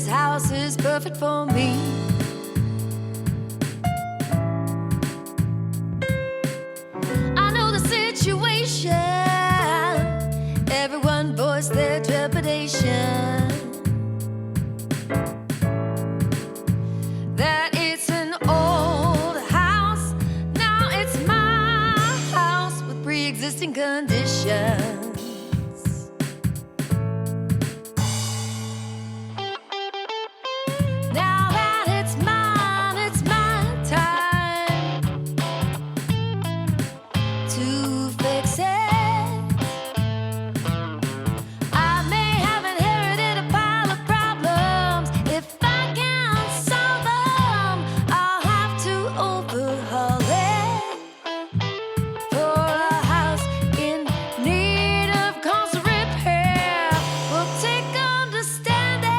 this house is perfect for me. I know the situation. Everyone voiced their trepidation. That it's an old house. Now it's my house with pre-existing conditions. Now that it's mine, it's my time to fix it. I may have inherited a pile of problems. If I can't solve them, I'll have to overhaul it. For a house in need of constant repair will take understanding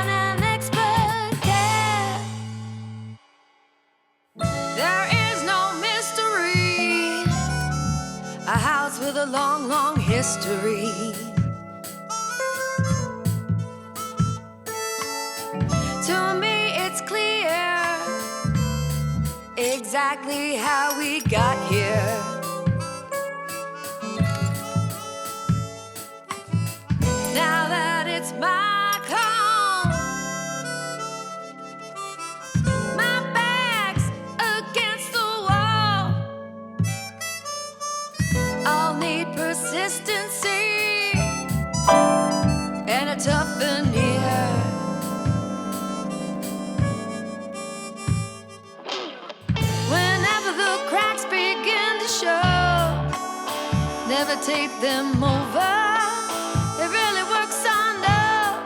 and expert care. There is no mystery. A house with a long, long history. To me, it's clear exactly how we got here. Now that it's my call, my back's against the wall. I'll need persistency and a tough veneer. Whenever the cracks begin to show, never tape them over. It really works under.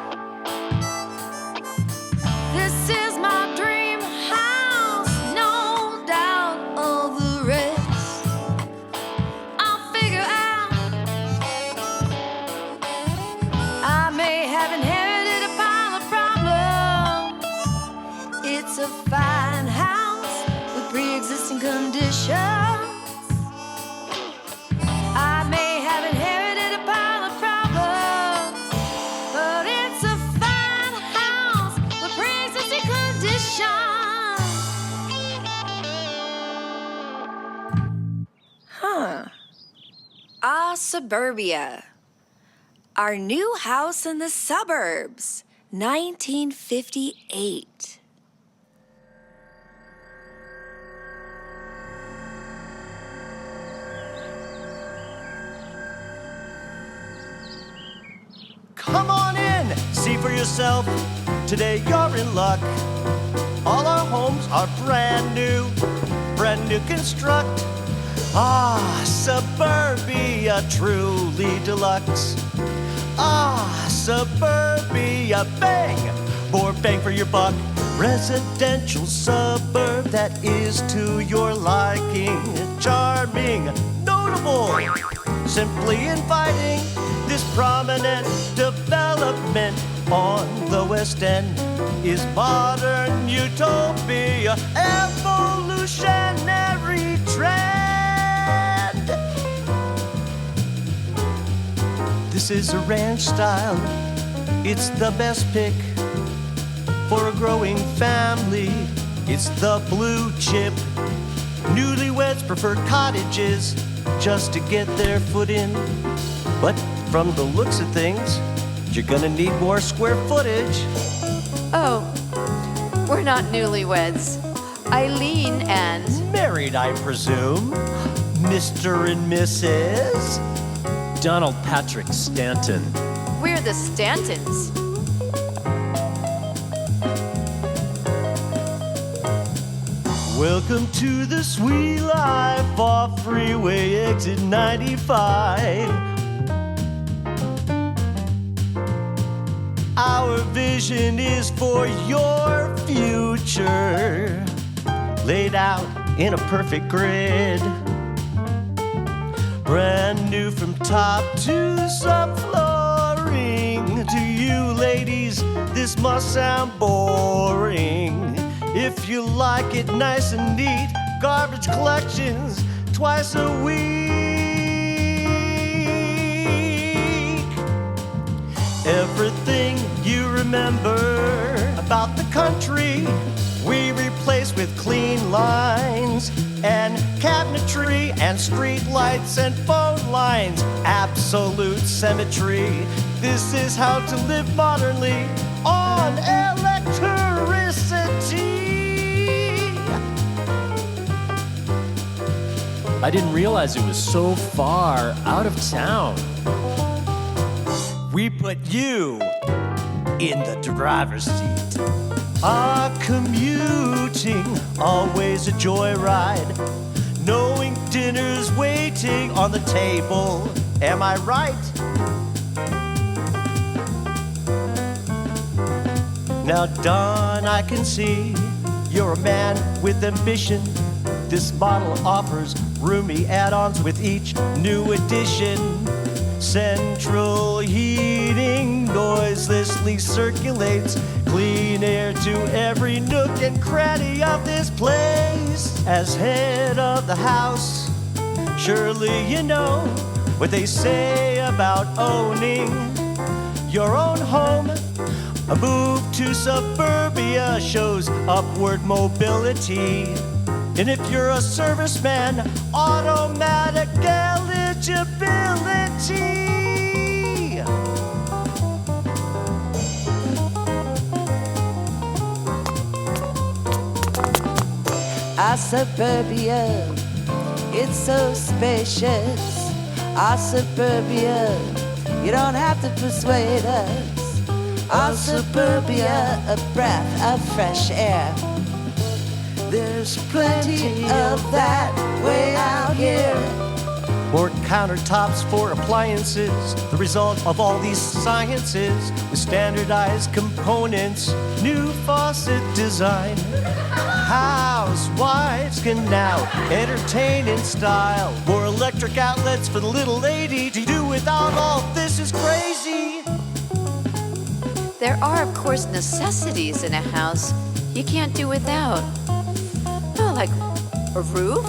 This is my dream house, no doubt. All the rest I'll figure out. I may have inherited a pile of problems. It's a fine house with pre-existing conditions. I may have inherited a pile of problems, but it's a fine house with pre-existing conditions. Suburbia. Our new house in the suburbs, 1958. Come on in, see for yourself. Today you're in luck. All our homes are brand new construct. Ah, Suburbia, truly deluxe. Ah, Suburbia, bang, more bang for your buck. Residential suburb that is to your liking. Charming, notable, simply inviting. This prominent development on the West End is modern utopia, evolutionary trend. This is a ranch style. It's the best pick for a growing family. It's the blue chip. Newlyweds prefer cottages just to get their foot in. But from the looks of things, you're gonna need more square footage. Oh, we're not newlyweds. Eileen and... Married, I presume. Mr. and Mrs. Donald Patrick Stanton. We're the Stantons. Welcome to the sweet life off Freeway Exit 95. Our vision is for your future, laid out in a perfect grid. Brand new from top to subflooring. To you ladies, this must sound boring. If you like it nice and neat, garbage collections twice a week. Everything you remember about the country, we replace with clean lines and cabinetry and street lights and phone lines. Absolute symmetry. This is how to live modernly on electricity. I didn't realize it was so far out of town. We put you in the driver's seat. Commuting, always a joyride. Knowing dinner's waiting on the table. Am I right? Now, Don, I can see you're a man with ambition. This model offers roomy add-ons with each new addition. Central heating noiselessly circulates clean air to every nook and cranny of this place. As head of the house, surely you know what they say about owning your own home. A move to suburbia shows upward mobility. And if you're a serviceman, automatic eligibility. Our suburbia, it's so spacious. Our suburbia, you don't have to persuade us. Our suburbia, a breath of fresh air. There's plenty of that way out here. More countertops for appliances, the result of all these sciences, with standardized components, new faucet design. Housewives can now entertain in style. More electric outlets for the little lady. To do without all this is crazy. There are, of course, necessities in a house you can't do without. Oh, like a roof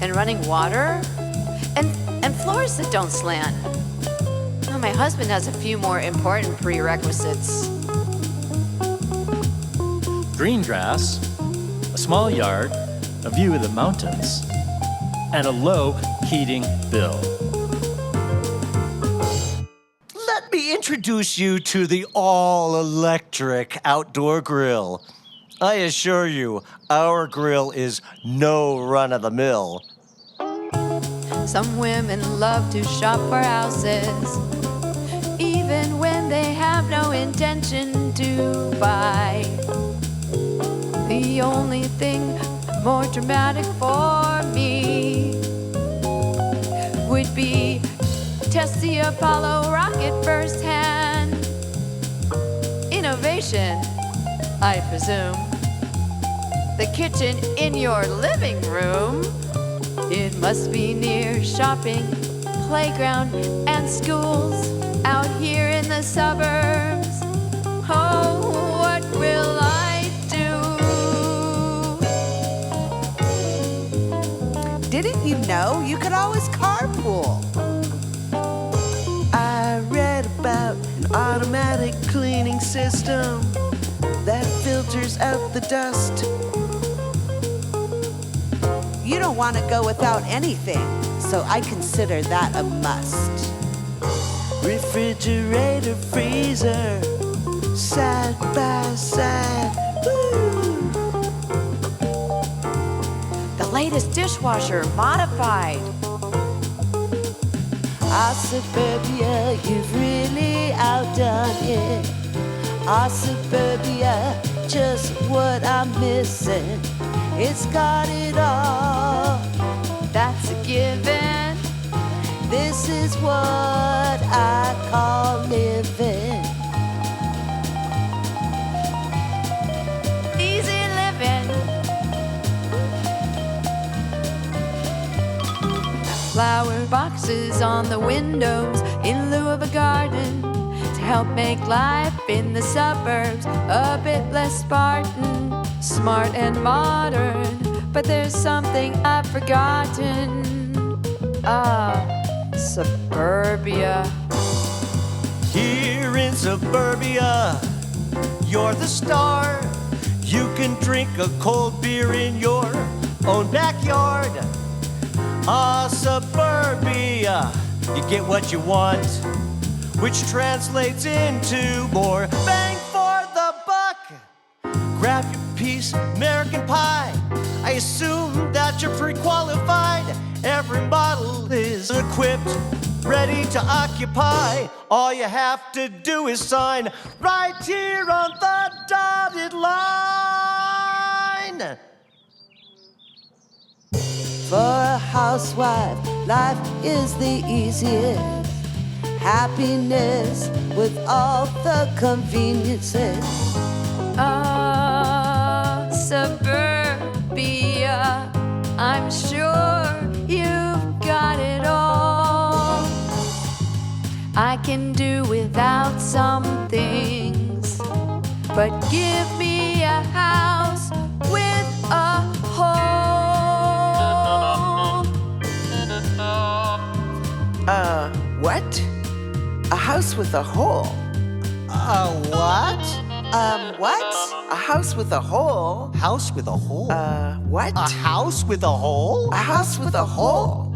and running water and floors that don't slant. Oh, my husband has a few more important prerequisites. Green grass, a small yard, a view of the mountains, and a low heating bill. Let me introduce you to the all-electric outdoor grill. I assure you, our grill is no run-of-the-mill. Some women love to shop for houses, even when they have no intention to buy. The only thing more dramatic for me would be test the Apollo rocket firsthand. Innovation, I presume. The kitchen in your living room, it must be near shopping, playground, and schools out here in the suburbs. Oh, what will I do? Didn't you know you could always carpool? I read about an automatic cleaning system that filters out the dust. You don't want to go without anything, so I consider that a must. Refrigerator, freezer, side by side. Woo! The latest dishwasher modified. Our suburbia, you've really outdone it. Our suburbia, just what I'm missing. It's got it all. That's a given. This is what I call living. Easy living. Flower boxes on the windows in lieu of a garden to help make life in the suburbs a bit less Spartan. Smart and modern, but there's something I've forgotten. Suburbia. Here in Suburbia, you're the star. You can drink a cold beer in your own backyard. Suburbia, you get what you want, which translates into more bang for the buck. Grab your piece, American pie. I assume that you're pre-qualified. Every model is equipped, ready to occupy. All you have to do is sign right here on the dotted line. For a housewife, life is the easiest. Happiness with all the conveniences. Suburbia, I'm sure you've got it all. I can do without some things, but give me a house with a home. What? A house with a hole? What? What? A house with a hole? House with a hole? What? A house with a hole? A house with a hole?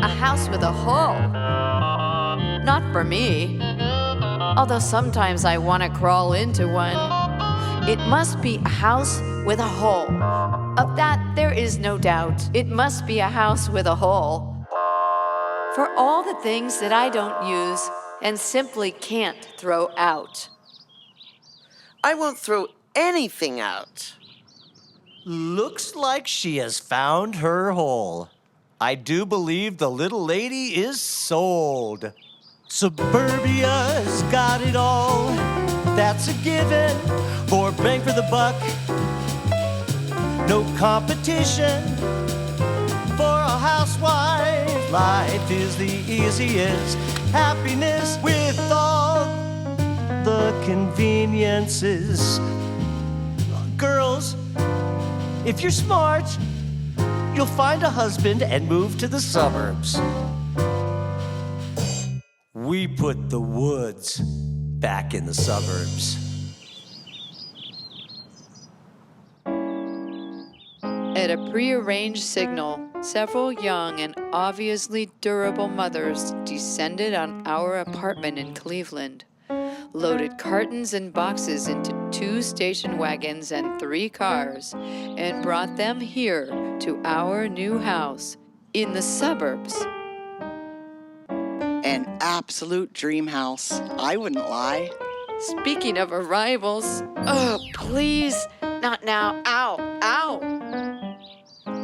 A house with a hole. Not for me. Although sometimes I want to crawl into one. It must be a house with a hole. Of that, there is no doubt. It must be a house with a hole. For all the things that I don't use and simply can't throw out. I won't throw anything out. Looks like she has found her hole. I do believe the little lady is sold. Suburbia's got it all. That's a given. For bang for the buck. No competition. For a housewife, life is the easiest. Happiness with all the conveniences. Girls, if you're smart, you'll find a husband and move to the suburbs. We put the woods back in the suburbs. At a prearranged signal, several young and obviously durable mothers descended on our apartment in Cleveland, loaded cartons and boxes into 2 station wagons and 3 cars, and brought them here to our new house in the suburbs. An absolute dream house. I wouldn't lie. Speaking of arrivals, oh, please, not now. Ow, ow.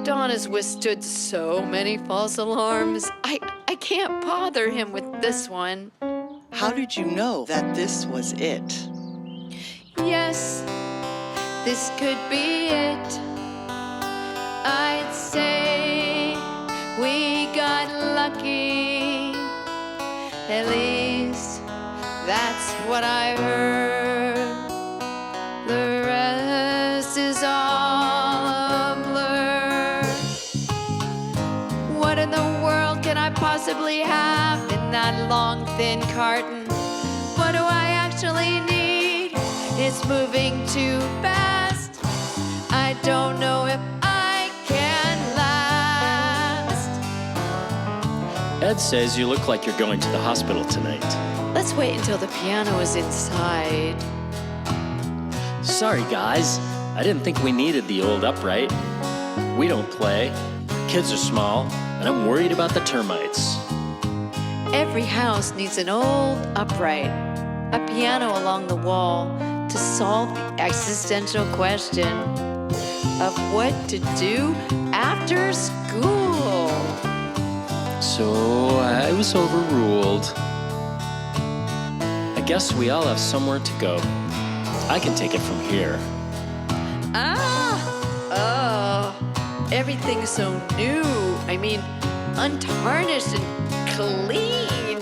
Don has withstood so many false alarms. I can't bother him with this one. How did you know that this was it? Yes, this could be it. I'd say we got lucky. At least that's what I heard. The rest is all a blur. What in the world can I possibly have in that long, thin carton? What do I actually need? It's moving too fast. I don't know if I can last. Ed says you look like you're going to the hospital tonight. Let's wait until the piano is inside. Sorry, guys. I didn't think we needed the old upright. We don't play. Kids are small, and I'm worried about the termites. Every house needs an old upright, a piano along the wall to solve the existential question of what to do after school. So I was overruled. I guess we all have somewhere to go. I can take it from here. Everything's so new. I mean, untarnished and clean.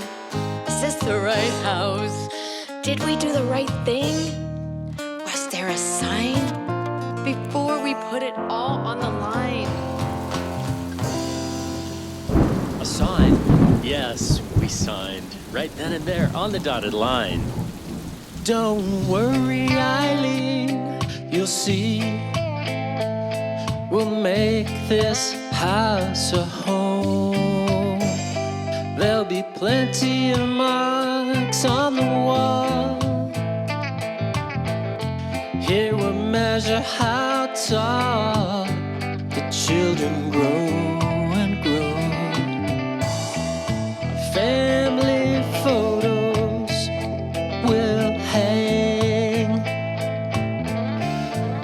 Is this the right house? Did we do the right thing? Was there a sign? Before we put it all on the line. A sign? Yes, we signed right then and there on the dotted line. Don't worry, Eileen, you'll see. We'll make this house a home. There'll be plenty of marks on the wall. Here we'll measure how tall the children grow and grow. Family photos will hang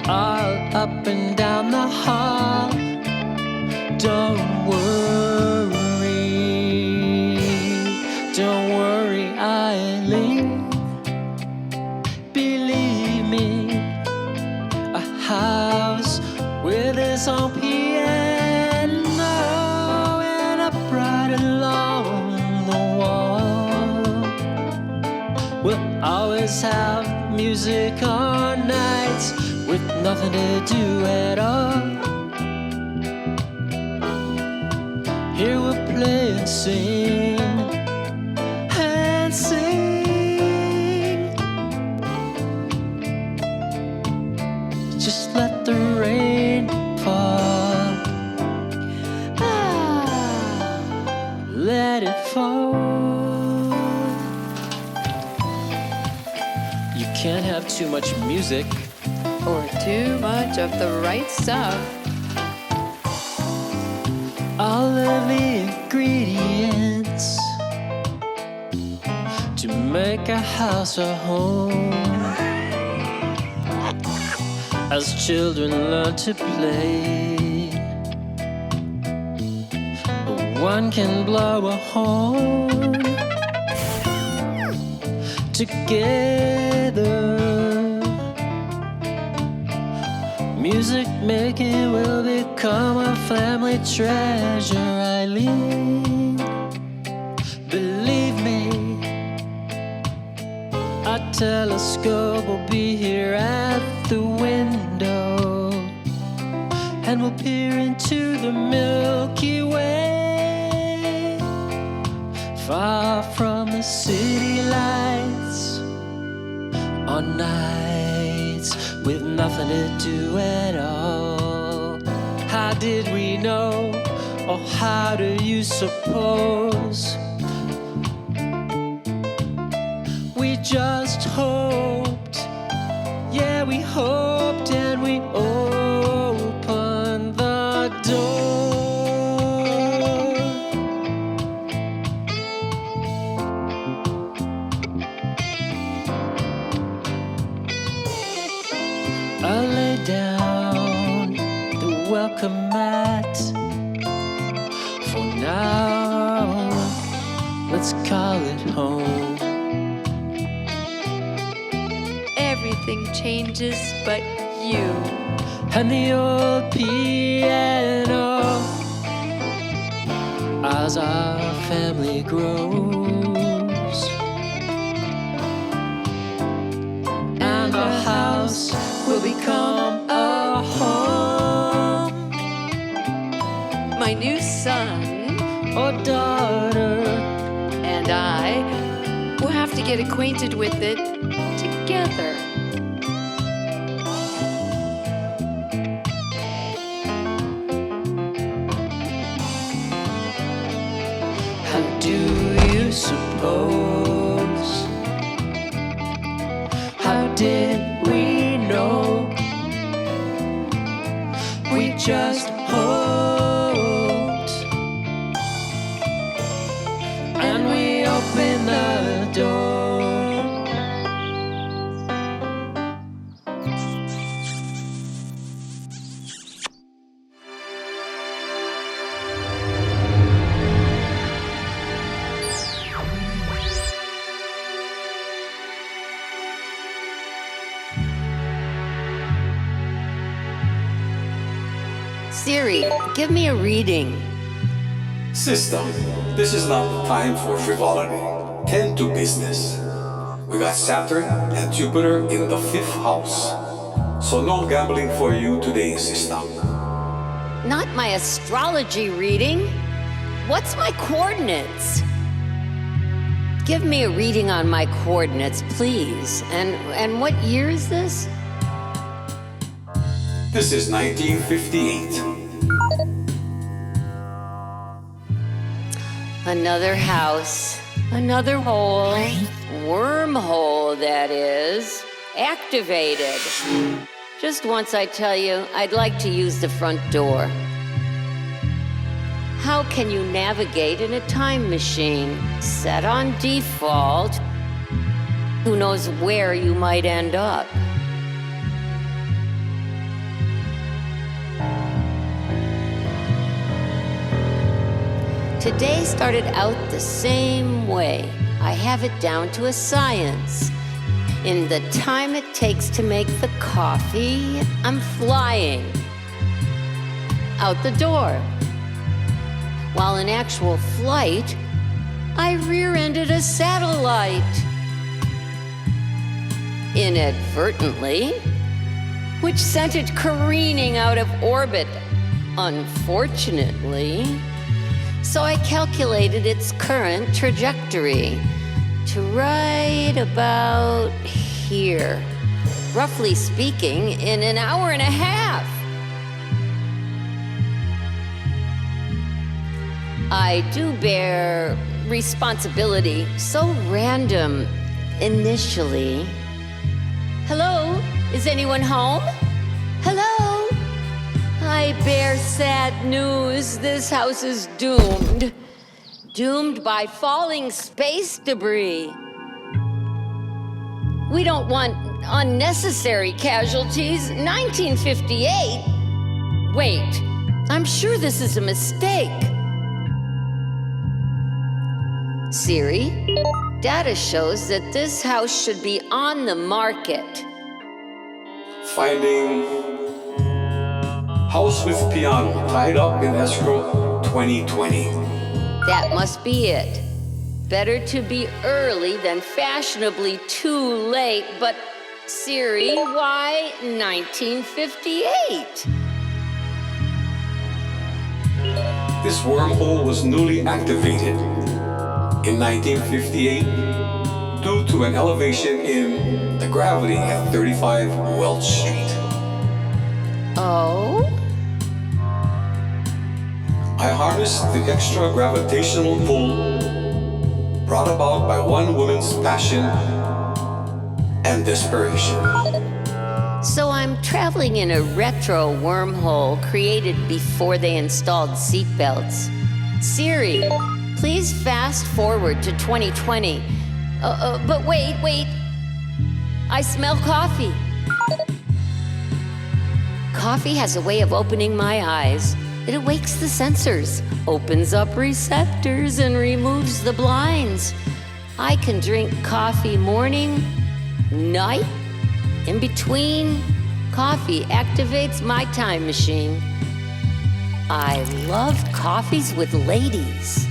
all up and down the hall. Don't worry, Eileen. Believe me, a house with its own piano and a bright along the wall. We'll always have music on nights with nothing to do at all. Here we'll play and sing and sing. Just let the rain fall. Let it fall. You can't have too much music Or too much of the right stuff. all of the ingredients to make a house a home. As children learn to play, one can blow a horn together. Music making will become a family treasure, Eileen. Believe me, our telescope will be here at the window, and we'll peer into the Milky Way, far from the city lights, on nights with nothing to do at all. How did we know, or how do you suppose? We just hoped, yeah, we hoped, and we opened the door. I lay down the welcome mat. For now, let's call it home. Everything changes but you. And the old piano, as our family grows, and the house will become a home. My new son or daughter, and I will have to get acquainted with it together. how do you suppose? How did we know? We just hoped, and we opened the door. Siri, give me a reading. System, this is not the time for frivolity. Tend to business. We got Saturn and Jupiter in the 5th house. So no gambling for you today, system. Not my astrology reading. What's my coordinates? Give me a reading on my coordinates, please. And what year is this? This is 1958. Another house, another hole, wormhole that is, activated. Just once I tell you, I'd like to use the front door. How can you navigate in a time machine? Set on default. Who knows where you might end up? Today started out the same way. I have it down to a science. In the time it takes to make the coffee, I'm flying out the door. While in actual flight, I rear-ended a satellite. Inadvertently, which sent it careening out of orbit, unfortunately. So I calculated its current trajectory to right about here. Roughly speaking, in an hour and a half. I do bear responsibility, so random initially. Hello? Is anyone home? Hello? I bear sad news. This house is doomed. Doomed by falling space debris. We don't want unnecessary casualties. 1958? Wait, I'm sure this is a mistake. Siri, data shows that this house should be on the market. Finding house with piano tied up in escrow 2020. That must be it. Better to be early than fashionably too late, but Siri, why 1958? This wormhole was newly activated in 1958 due to an elevation in the gravity at 35 Welch Street. Oh? I harnessed the extra gravitational pull brought about by one woman's passion and desperation. So I'm traveling in a retro wormhole created before they installed seatbelts. Siri, please fast forward to 2020. But wait. I smell coffee. Coffee has a way of opening my eyes. It awakes the sensors, opens up receptors, and removes the blinds. I can drink coffee morning, night, in between. Coffee activates my time machine. I love coffees with ladies.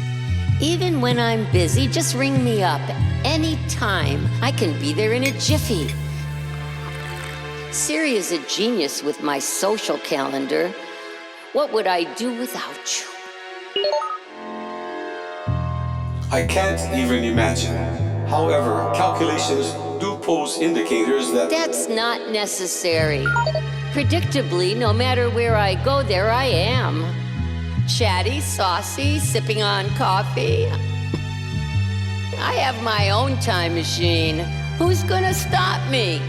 Even when I'm busy, just ring me up anytime. I can be there in a jiffy. Siri is a genius with my social calendar. What would I do without you? I can't even imagine. However, calculations do pose indicators that That's not necessary. Predictably, no matter where I go, there I am. Chatty, saucy, sipping on coffee. I have my own time machine. Who's gonna stop me?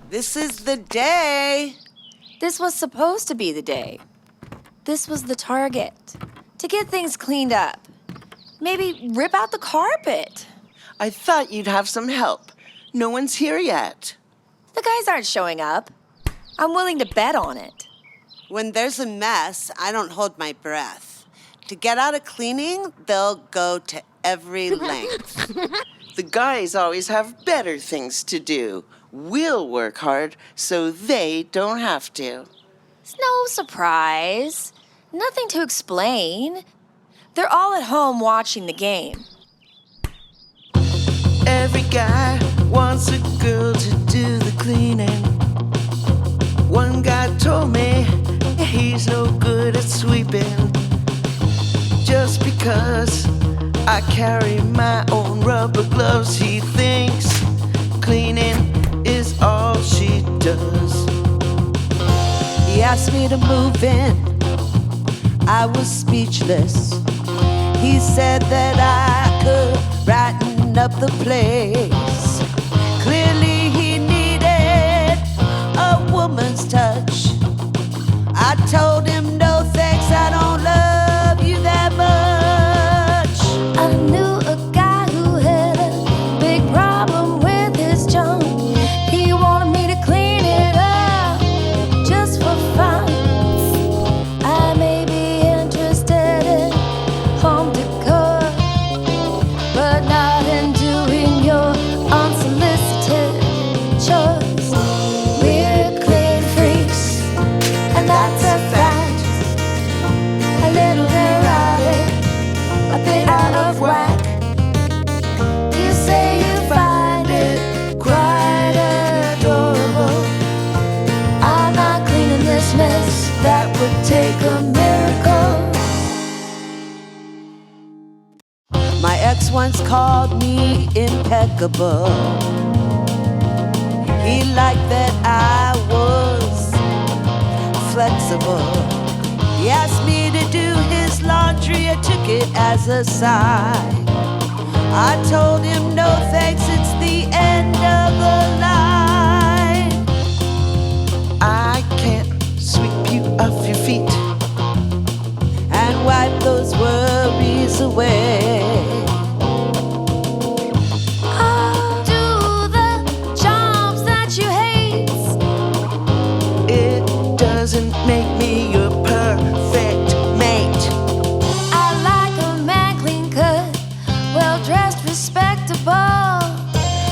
This is the day. This was supposed to be the day. This was the target. To get things cleaned up. Maybe rip out the carpet. I thought you'd have some help. No one's here yet. The guys aren't showing up. I'm willing to bet on it. When there's a mess, I don't hold my breath. To get out of cleaning, they'll go to every length. The guys always have better things to do. We'll work hard so they don't have to. It's no surprise. Nothing to explain. They're all at home watching the game. Every guy wants a girl to do the cleaning. One guy told me he's no good at sweeping. Just because I carry my own rubber gloves, he thinks cleaning is all she does. He asked me to move in. I was speechless. He said that I could brighten up the place. Clearly he needed a woman's touch. I told him no thanks, I don't love you that much. I knew a guy who had a big problem with his junk. He wanted me to clean it up just for fun. I may be interested in home decor, but not in doing your unsolicited chores. We're clean freaks, and that's a fact. A little neurotic, a bit out of whack. You say you find it quite adorable. I'm not cleaning this mess, that would take a miracle. My ex once called me impeccable. He liked that I was flexible. He asked me to do his laundry, I took it as a sign. I told him no thanks, it's the end of the line. I can't sweep you off your feet And wipe those worries away. I'll do the jobs that you hate. It doesn't make me your perfect mate. I like a man clean cut, well-dressed, respectable.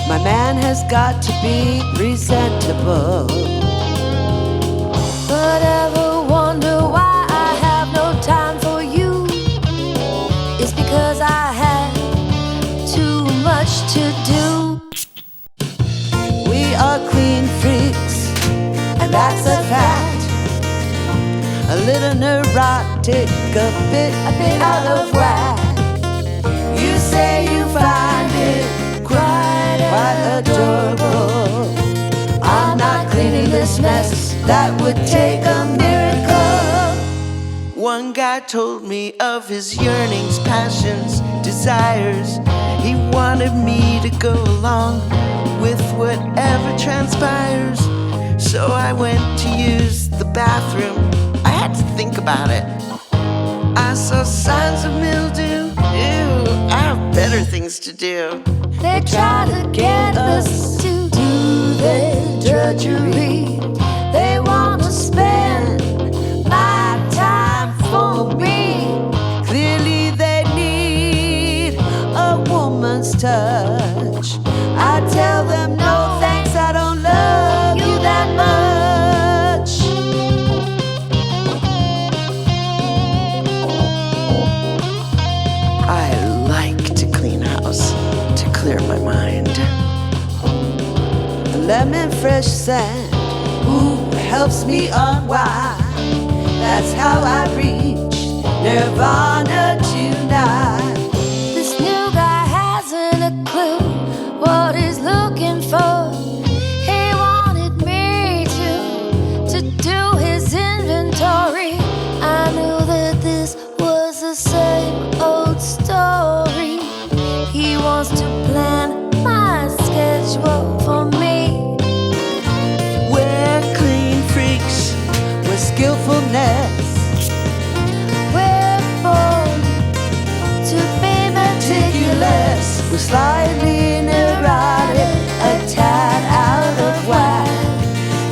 My man has got to be presentable. But ever wonder why I have no time for you? It's because I have too much to do. We are clean freaks, and that's a fact. A little neurotic, a bit out of whack. You say you find it quite adorable. I'm not cleaning this mess, that would take a miracle. One guy told me of his yearnings, passions, desires. He wanted me to go along with whatever transpires. So I went to use the bathroom. I had to think about it. I saw signs of mildew. Ew, I have better things to do. They try to get us to do their drudgery. They want to spend my time for me. Clearly they need a woman's touch. I tell them no thanks, I don't love you that much. I like to clean house to clear my mind. Lemon fresh sand, ooh, helps me unwind. That's how I reach nirvana tonight. This new guy hasn't a clue what he's looking for. He wanted me to do his inventory. I knew that this was the same old story. He wants to plan my schedule for me. We're clean freaks. With skillfulness, We're born to be meticulous. we're slightly neurotic, a tad out of whack.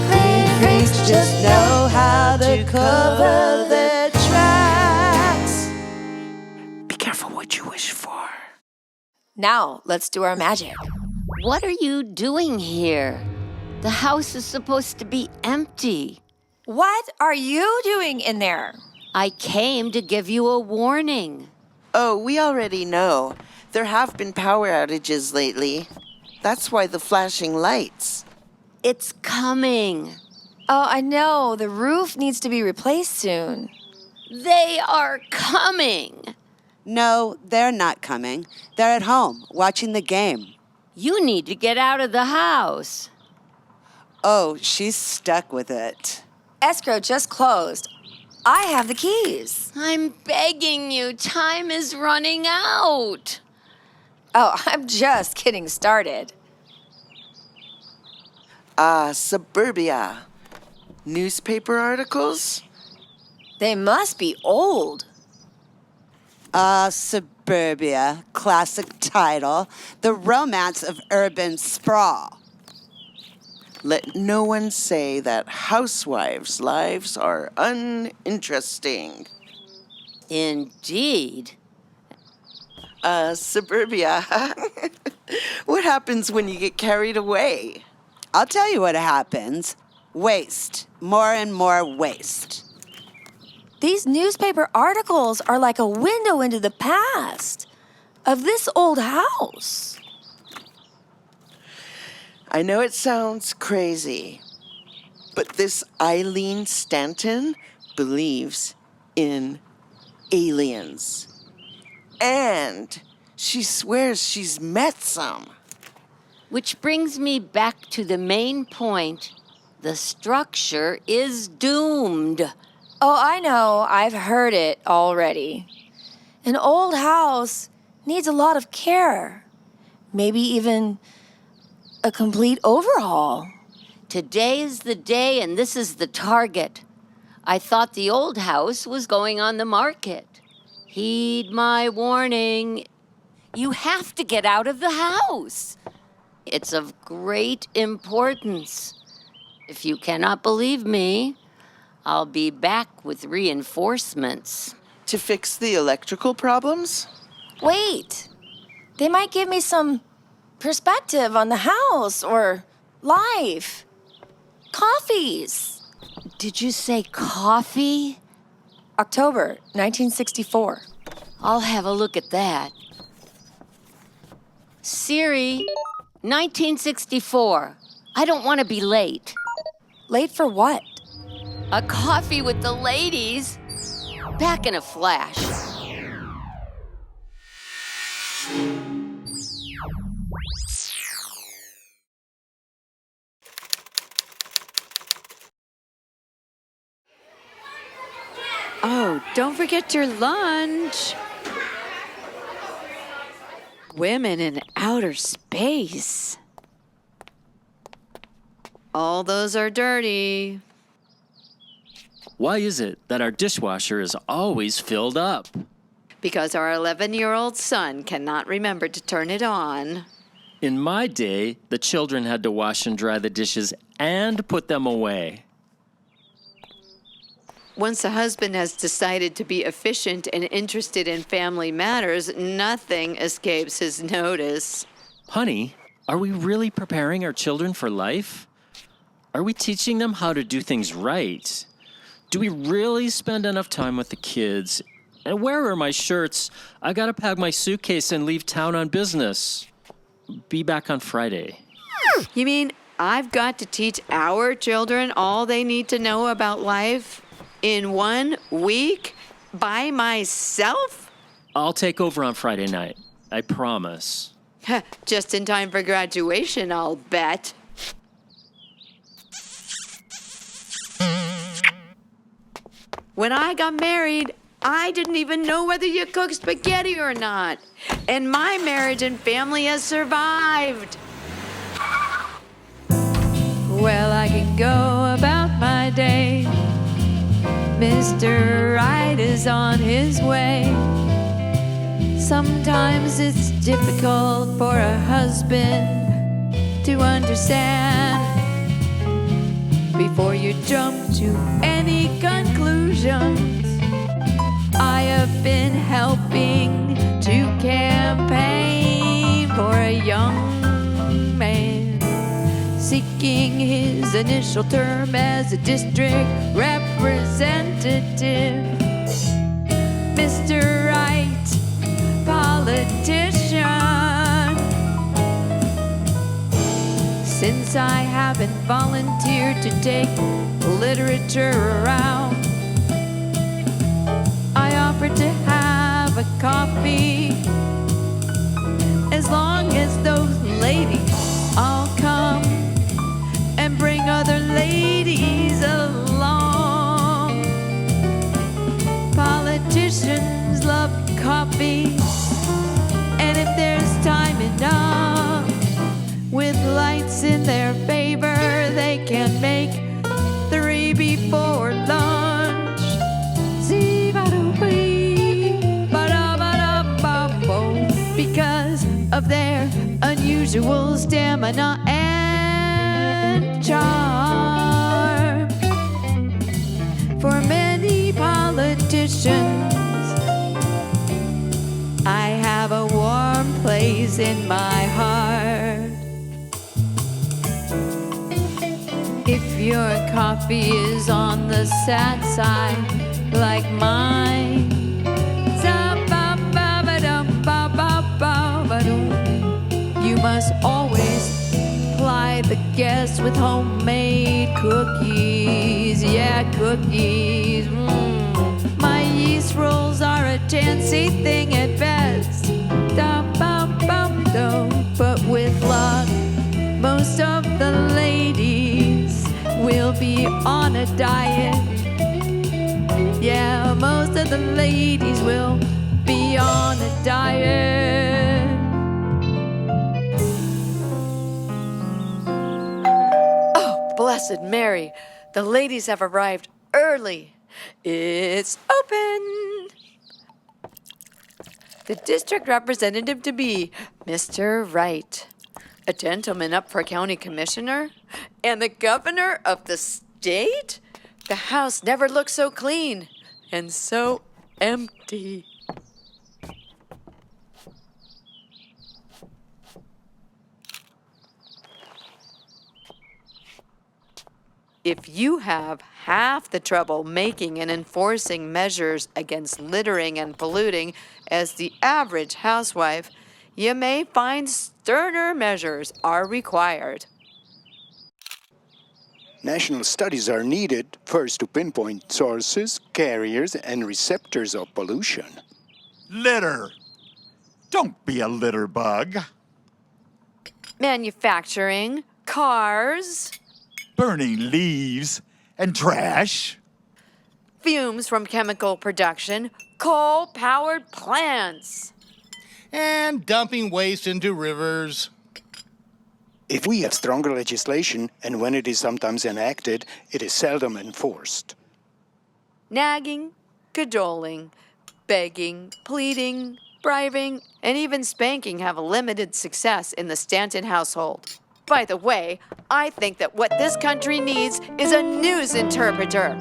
Clean freaks just know how to cover their tracks. Be careful what you wish for. Now, let's do our magic. What are you doing here? The house is supposed to be empty. What are you doing in there? I came to give you a warning. Oh, we already know. There have been power outages lately. That's why the flashing lights. It's coming. Oh, I know. The roof needs to be replaced soon. They are coming. No, they're not coming. They're at home, watching the game. You need to get out of the house. Oh, she's stuck with it. Escrow just closed. I have the keys. I'm begging you, time is running out. Oh, I'm just getting started. Suburbia. Newspaper articles? They must be old. Suburbia, classic title, The Romance of Urban Sprawl. Let no one say that housewives' lives are uninteresting. Indeed. Suburbia. What happens when you get carried away? I'll tell you what happens. Waste. More and more waste. These newspaper articles are like a window into the past of this old house. I know it sounds crazy, but this Eileen Stanton believes in aliens. And she swears she's met some. Which brings me back to the main point. The structure is doomed. Oh, I know. I've heard it already. An old house needs a lot of care. Maybe even a complete overhaul. Today is the day and this is the target. I thought the old house was going on the market. Heed my warning. You have to get out of the house. It's of great importance. If you cannot believe me, I'll be back with reinforcements. To fix the electrical problems? Wait. They might give me some perspective on the house or life. Coffees. Did you say coffee? October 1964. I'll have a look at that. Siri, 1964. I don't want to be late. Late for what? A coffee with the ladies. Back in a flash. Oh, don't forget your lunch. Women in outer space. All those are dirty. Why is it that our dishwasher is always filled up? Because our 11-year-old son cannot remember to turn it on. In my day, the children had to wash and dry the dishes and put them away. Once a husband has decided to be efficient and interested in family matters, nothing escapes his notice. Honey, are we really preparing our children for life? Are we teaching them how to do things right? Do we really spend enough time with the kids? And where are my shirts? I gotta pack my suitcase and leave town on business. Be back on Friday. You mean I've got to teach our children all they need to know about life in 1 week by myself? I'll take over on Friday night. I promise. Just in time for graduation, I'll bet. When I got married, I didn't even know whether you cook spaghetti or not. And my marriage and family has survived. Well, I can go about my day. Mr. Right is on his way. Sometimes it's difficult for a husband to understand. Before you jump to any conclusions, I have been helping to campaign for a young man seeking making his initial term as a district representative. Mr. Right, politician. Since I haven't volunteered to take literature around, I offered to have a coffee as long as those ladies all come and bring other ladies along. Politicians love coffee, and if there's time enough, with lights in their favor, they can make 3 before lunch. Because of their unusual stamina and charm. For many politicians, I have a warm place in my heart. If your coffee is on the sad side, like mine, you must always ply the guests with homemade cookies. Yeah, cookies. My yeast rolls are a chancy thing at best. But with luck, most of the ladies will be on a diet. Yeah, most of the ladies will be on a diet. Oh, Blessed Mary, the ladies have arrived early. It's open. The district representative to be, Mr. Wright. A gentleman up for county commissioner? And the governor of the state? The house never looked so clean and so empty. If you have half the trouble making and enforcing measures against littering and polluting as the average housewife, you may find sterner measures are required. National studies are needed first to pinpoint sources, carriers, and receptors of pollution. Litter. Don't be a litter bug. Manufacturing, cars, Burning leaves and trash. fumes from chemical production, coal-powered plants. And dumping waste into rivers. If we have stronger legislation, and when it is sometimes enacted, it is seldom enforced. Nagging, cajoling, begging, pleading, bribing, and even spanking have limited success in the Stanton household. By the way, I think that what this country needs is a news interpreter.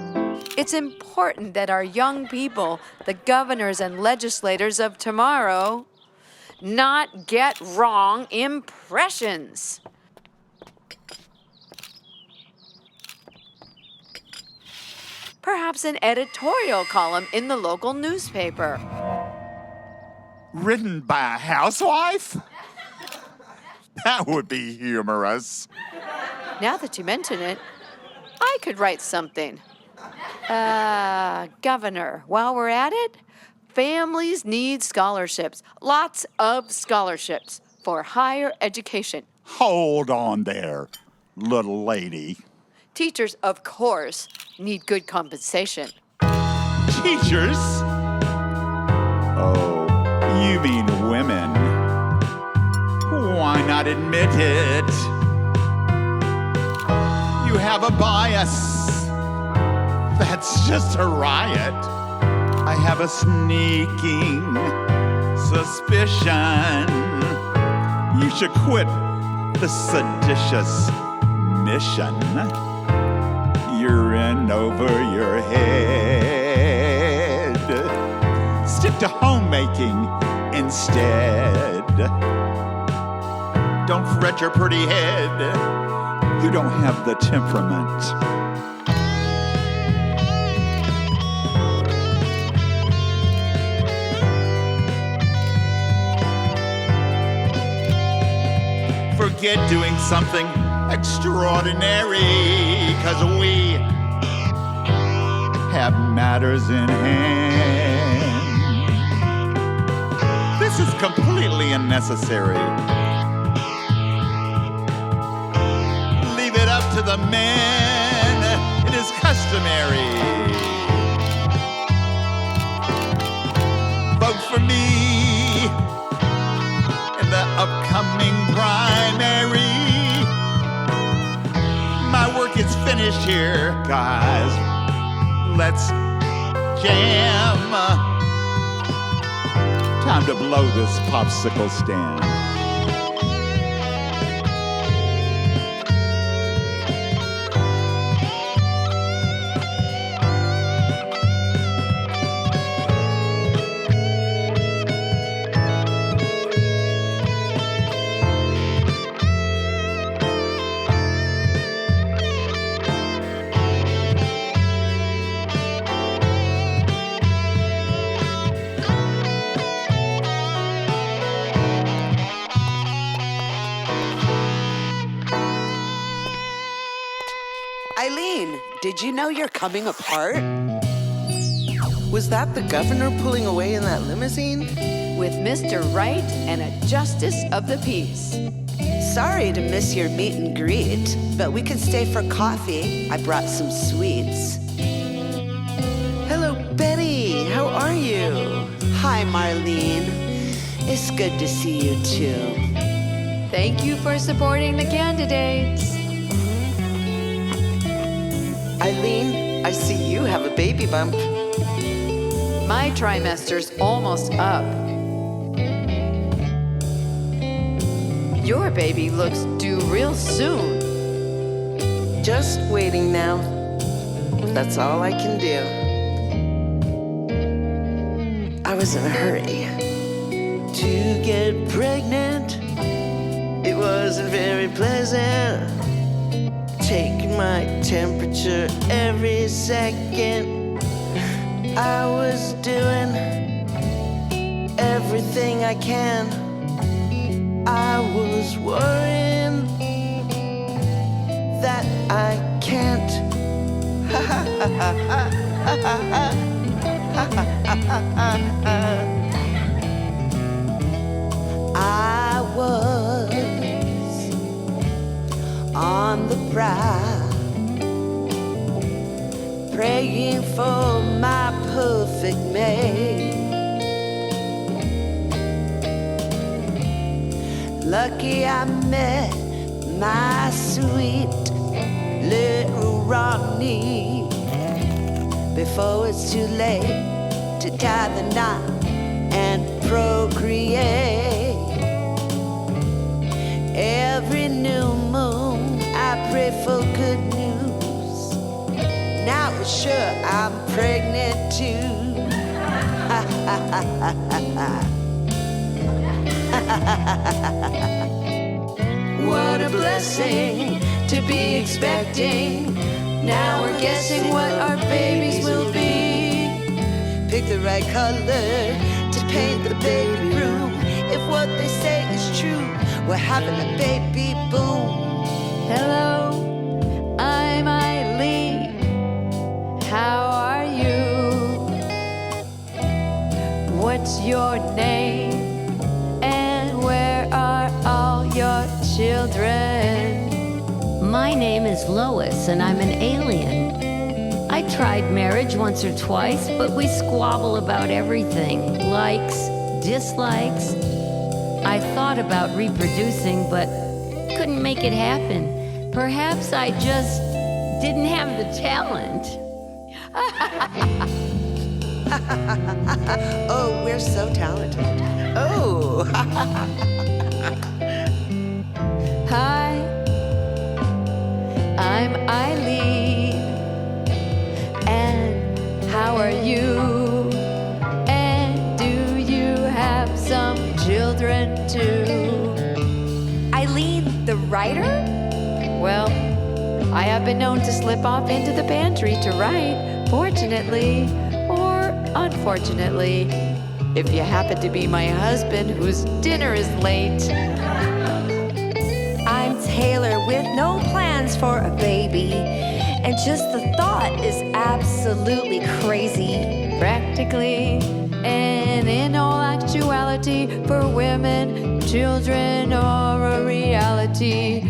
It's important that our young people, the governors and legislators of tomorrow, not get wrong impressions. Perhaps an editorial column in the local newspaper. Written by a housewife? That would be humorous. Now that you mention it, I could write something. Governor, while we're at it, families need scholarships. Lots of scholarships for higher education. Hold on there, little lady. Teachers, of course, need good compensation. Teachers? Oh, you mean women. Why not admit it? You have a bias. That's just a riot. I have a sneaking suspicion you should quit the seditious mission you're in over your head. Stick to homemaking instead. Don't fret your pretty head. You don't have the temperament. Forget doing something extraordinary, 'cause we have matters in hand. This is completely unnecessary. Leave it up to the men. It is customary. Vote for me in the upcoming primary. My work is finished here, guys. Let's jam. Time to blow this popsicle stand. Eileen, did you know you're coming apart? Was that the governor pulling away in that limousine? With Mr. Right and a justice of the peace. Sorry to miss your meet and greet, but we can stay for coffee. I brought some sweets. Hello, Betty. How are you? Hi, Marlene. It's good to see you too. Thank you for supporting the candidates. Eileen, I see you have a baby bump. My trimester's almost up. Your baby looks due real soon. Just waiting now. That's all I can do. I was in a hurry to get pregnant. It wasn't very pleasant. Taking my temperature every second. I was doing everything I can. I was worrying that I can't. I was on the prowl, praying for my perfect mate. Lucky I met my sweet little Ronnie before it's too late to tie the knot and procreate. Every new moon I pray for good news. Now it's sure I'm pregnant too. What a blessing to be expecting. Now we're guessing what our babies will be. Pick the right color to paint the baby room. If what they say is true, we're having a baby boom. Hello, I'm Eileen. How are you? What's your name? And where are all your children? My name is Lois, and I'm an alien. I tried marriage once or twice, but we squabble about everything. Likes, dislikes. I thought about reproducing, but couldn't make it happen. Perhaps I just didn't have the talent. Oh, we're so talented. Oh. Hi, I'm Eileen. And how are you? And do you have some children too? Eileen, the writer? Well, I have been known to slip off into the pantry to write, fortunately or unfortunately, if you happen to be my husband whose dinner is late. I'm Taylor with no plans for a baby, and just the thought is absolutely crazy. Practically, and in all actuality, for women, children are a reality.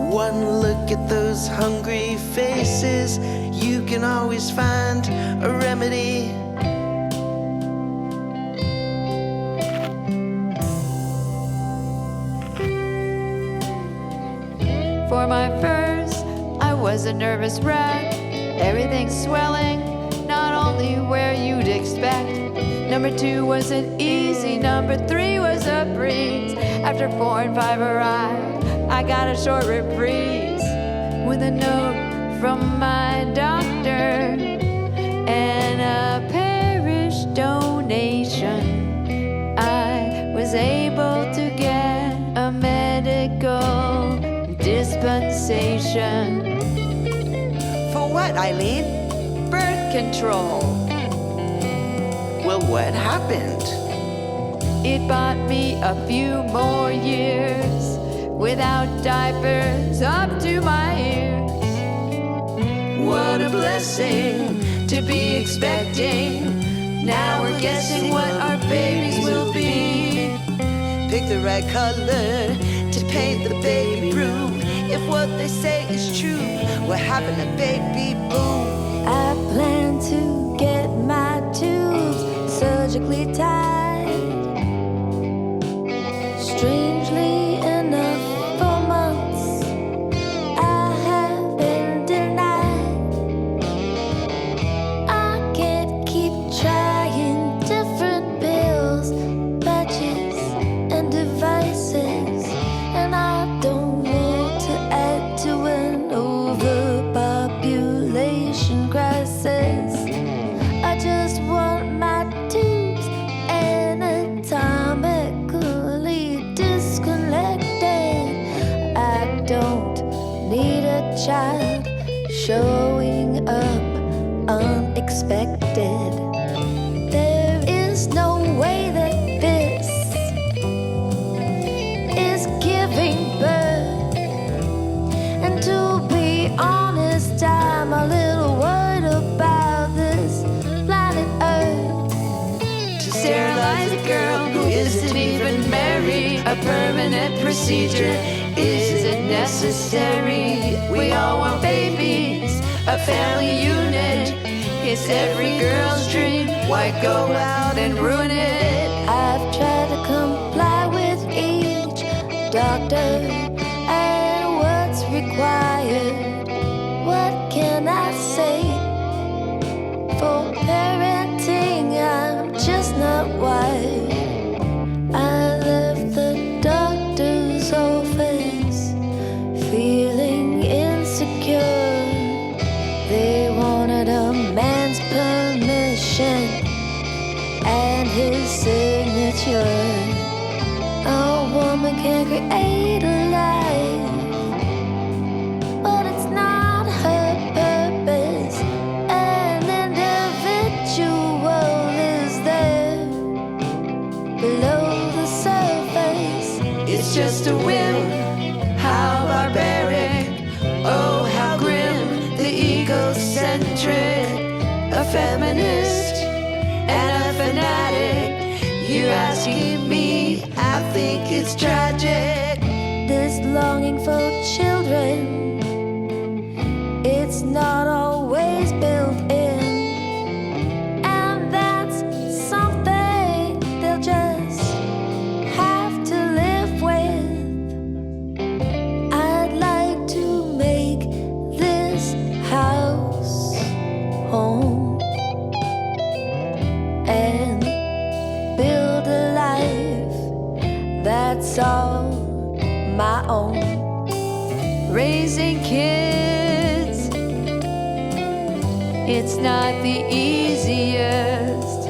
One look at those hungry faces, you can always find a remedy. For my first, I was a nervous wreck. Everything swelling, not only where you'd expect. Number 2 wasn't easy, number 3 was a breeze. After 4 and 5 arrived, I got a short reprise with a note from my doctor and a parish donation. I was able to get a medical dispensation. For what, Eileen? Birth control. Well, what happened? It bought me a few more years without diapers up to my ears. What a blessing to be expecting. Now we're guessing what our babies will be. Pick the right color to paint the baby room. If what they say is true, we're having a baby boom. I plan to get my tubes surgically tied. Strangely enough, for months I have been denied. I can't keep trying different pills, patches, and devices, and I don't want to add to an overpopulation crisis. I just want my tubes anatomically disconnected. I don't need a child showing up unexpected. There is no way that this is giving birth. And to be honest, I'm a little worried about this planet Earth. To sterilize a girl who isn't even married, a permanent procedure isn't necessary. We all want babies, a family unit. It's every girl's dream. Why go out and ruin it? I've tried to comply with each doctor and what's required. What can I say? For parenting, I'm just not wired. I left the doctor's office feeling insecure. They wanted a man's permission and his signature. A woman can create a life, but it's not her purpose. An individual is there below the surface. It's just a whim. How barbaric, oh how grim, the egocentric, a feminist and a fanatic. You're asking me, I think it's tragic. This longing for children, it's not always built in. And that's something they'll just have to live with. I'd like to make this house home and build a life that's all my own. Raising kids, it's not the easiest.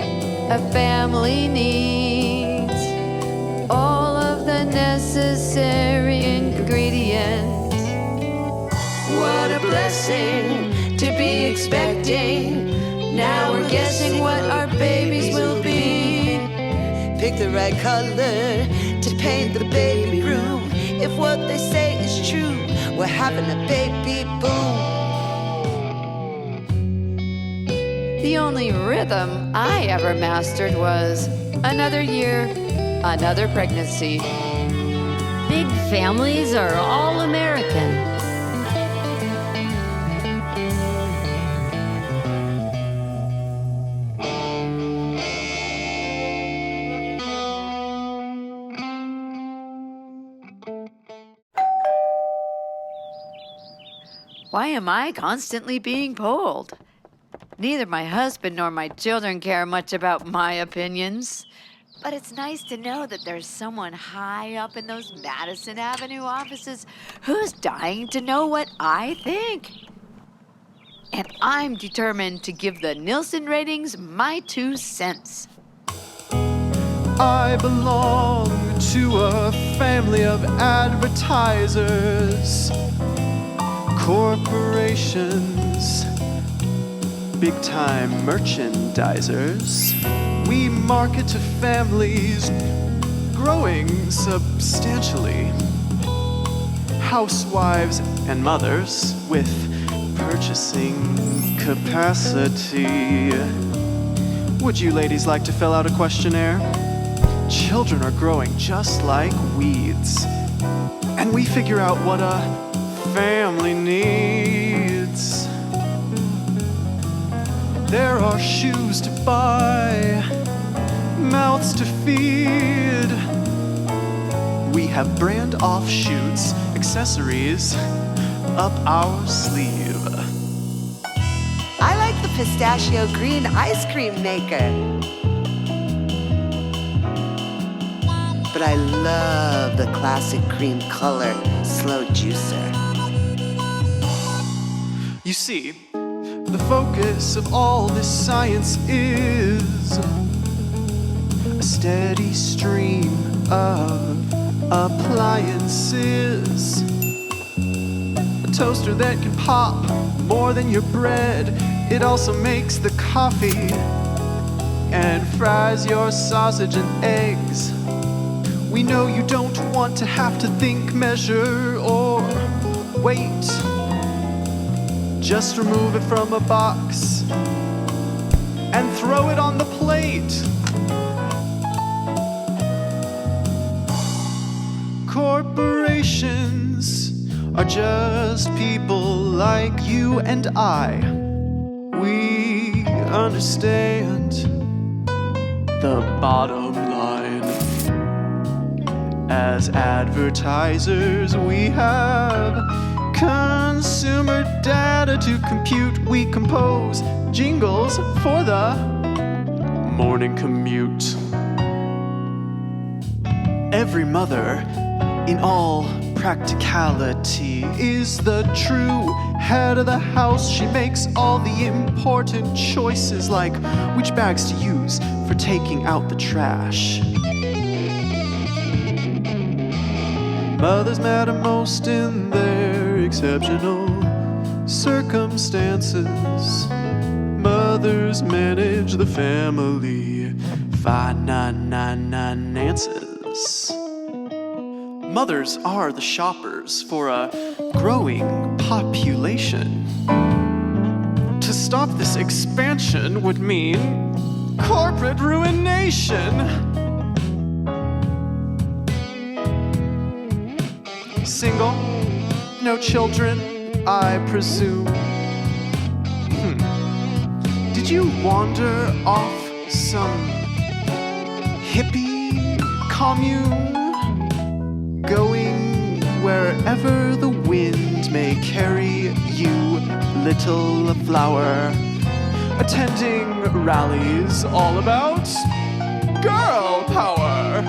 A family needs all of the necessary ingredients. blessing to be expecting. Now we're guessing what our babies will be. Pick the right color to paint the baby room. If what they say is true, we're having a baby boom. The only rhythm I ever mastered was another year, another pregnancy. Big families are all American. Why am I constantly being polled? Neither my husband nor my children care much about my opinions. But it's nice to know that there's someone high up in those Madison Avenue offices who's dying to know what I think. And I'm determined to give the Nielsen ratings my 2 cents. I belong to a family of advertisers, corporations, big-time merchandisers. We market to families growing substantially. Housewives and mothers with purchasing capacity. Would you ladies like to fill out a questionnaire? Children are growing just like weeds, and we figure out what a family needs. There are shoes to buy, mouths to feed. We have brand offshoots, accessories up our sleeve. I like the pistachio green ice cream maker. But I love the classic cream color slow juicer. You see, the focus of all this science is a steady stream of appliances. A toaster that can pop more than your bread. It also makes the coffee and fries your sausage and eggs. We know you don't want to have to think, measure, or wait. Just remove it from a box and throw it on the plate. Corporations are just people like you and I. We understand the bottom line. As advertisers, we have consumer data to compute. We compose jingles for the morning commute. Every mother, in all practicality, is the true head of the house. She makes all the important choices, like which bags to use for taking out the trash. Mothers matter most in their exceptional circumstances. Mothers manage the family finances. Mothers are the shoppers for a growing population. To stop this expansion would mean corporate ruination. Single, no children, I presume. Did you wander off some hippie commune? Going wherever the wind may carry you, little flower. Attending rallies all about girl power.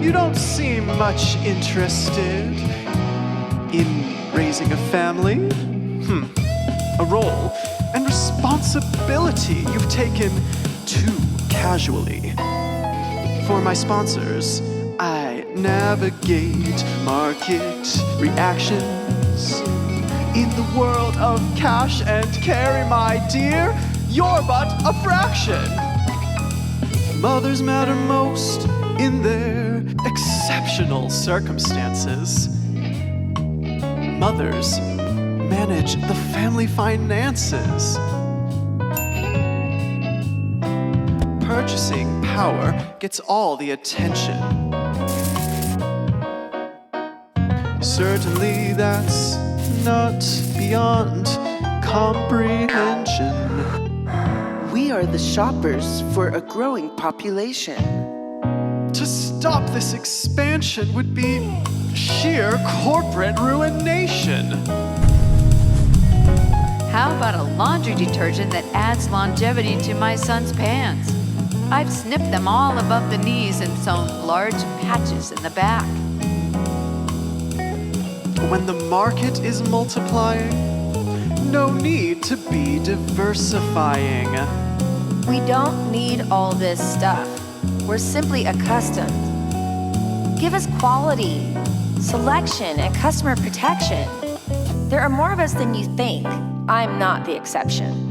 You don't seem much interested in raising a family. A role and responsibility you've taken too casually. For my sponsors, I navigate market reactions In the world of cash and carry, my dear, you're but a fraction. Mothers matter most in their exceptional circumstances. Mothers manage the family finances. Purchasing power gets all the attention. Certainly that's not beyond comprehension. We are the shoppers for a growing population. To stop this expansion would be sheer corporate ruination. How about a laundry detergent that adds longevity to my son's pants? I've snipped them all above the knees and sewn large patches in the back. When the market is multiplying, no need to be diversifying. We don't need all this stuff. We're simply accustomed. Give us quality, selection, and customer protection. There are more of us than you think. I'm not the exception.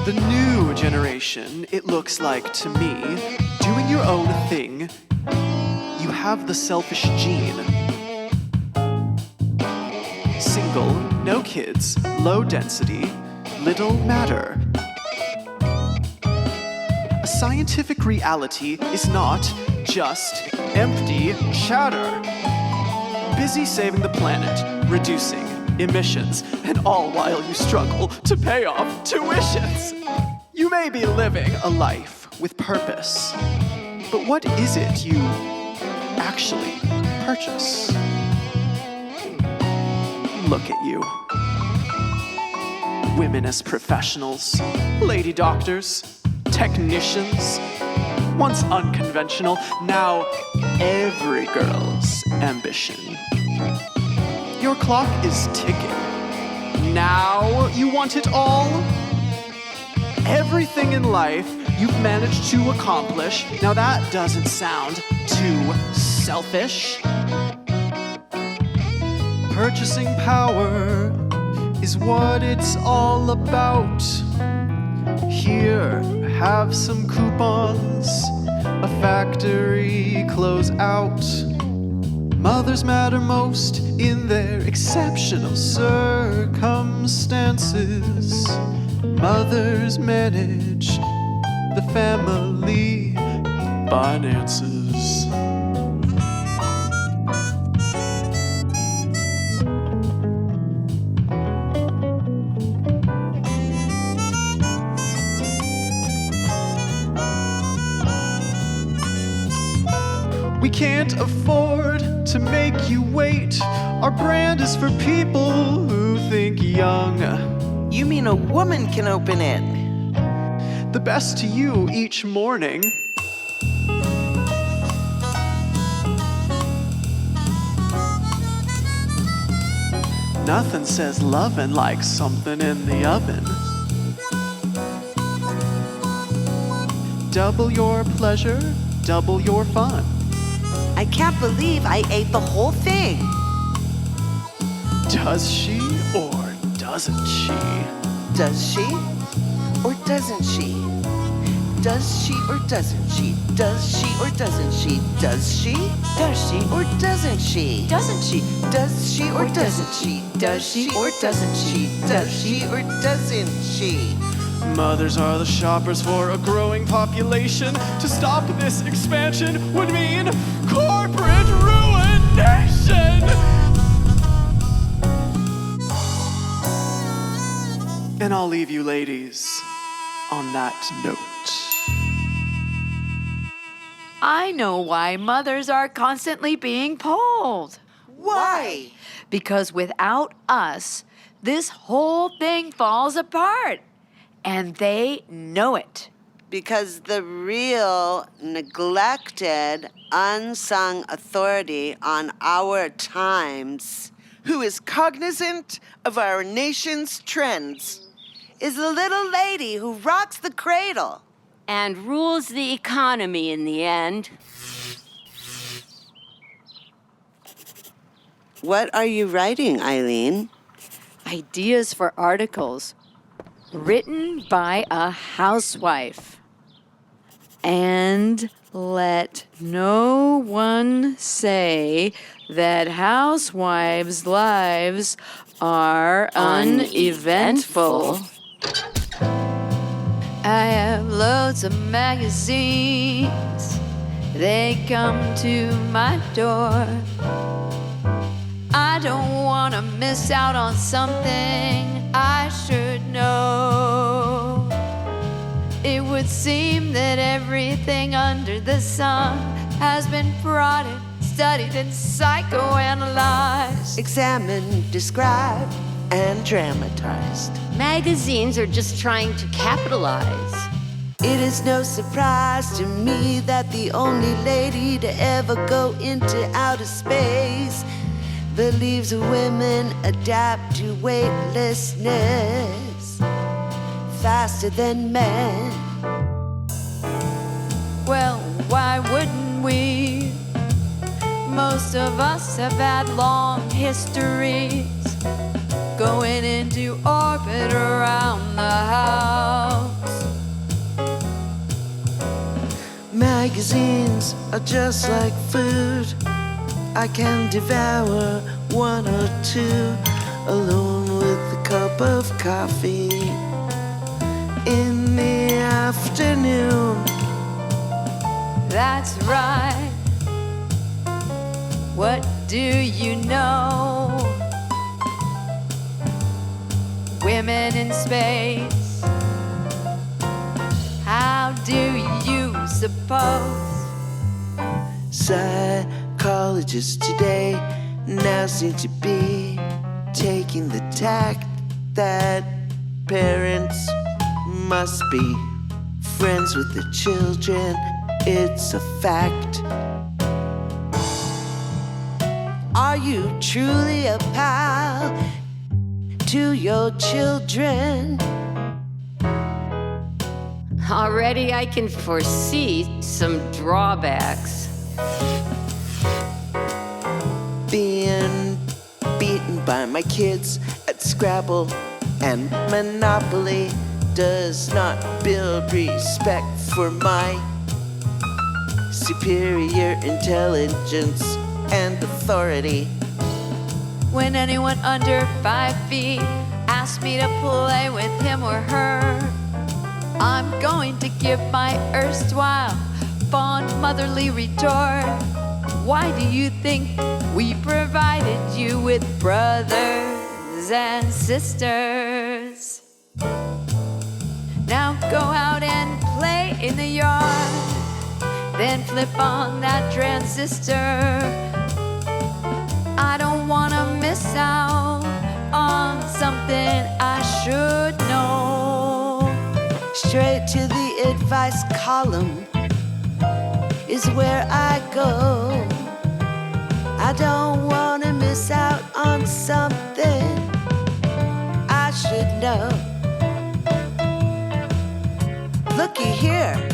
The new generation, it looks like to me, doing your own thing. You have the selfish gene. Single, no kids, low density, little matter. A scientific reality is not just empty chatter. Busy saving the planet, reducing emissions, and all while you struggle to pay off tuitions. You may be living a life with purpose, but what is it you actually purchase? Look at you. Women as professionals, lady doctors, technicians, once unconventional, now every girl's ambition. Your clock is ticking. Now you want it all? Everything in life you've managed to accomplish. Now that doesn't sound too selfish. Purchasing power is what it's all about. Here, have some coupons, a factory close out. Mothers matter most in their exceptional circumstances. Mothers manage the family finances. We can't afford to make you wait. Our brand is for people who think young. You mean a woman can open it? The best to you each morning. Nothing says lovin' like something in the oven. Double your pleasure, double your fun. I can't believe I ate the whole thing. Does she or doesn't she? Does she or doesn't she? Does she or doesn't she? Does she or doesn't she? Does she? Does she or doesn't she? Doesn't she? Does she or doesn't she? Does she or doesn't she? Does she or doesn't she? Mothers are the shoppers for a growing population. To stop this expansion would mean corporate ruination. And I'll leave you ladies on that note. I know why mothers are constantly being polled. Why? Because without us, this whole thing falls apart. And they know it. Because the real neglected, unsung authority on our times, who is cognizant of our nation's trends, is the little lady who rocks the cradle. And rules the economy in the end. What are you writing, Eileen? Ideas for articles written by a housewife. And let no one say that housewives' lives are uneventful. I have loads of magazines. They come to my door. I don't want to miss out on something I should know. It would seem that everything under the sun has been prodded, studied, and psychoanalyzed. Examined, described, and dramatized. Magazines are just trying to capitalize. It is no surprise to me that the only lady to ever go into outer space believes women adapt to weightlessness faster than men. Well, why wouldn't we? Most of us have had long histories going into orbit around the house. Magazines are just like food. I can devour one or two alone with a cup of coffee in the afternoon. That's right. What do you know? Women in space. How do you suppose? Psychologists today now seem to be taking the tack that parents must be friends with their children. It's a fact. Are you truly a pal to your children? Already I can foresee some drawbacks. Being beaten by my kids at Scrabble and Monopoly does not build respect for my superior intelligence and authority. When anyone under 5 feet asks me to play with him or her, I'm going to give my erstwhile fond motherly retort. Why do you think we provided you with brothers and sisters? Now go out and play in the yard, then flip on that transistor. I don't want to miss out on something I should know. Straight to the advice column is where I go. I don't want to miss out on something I should know. Looky here.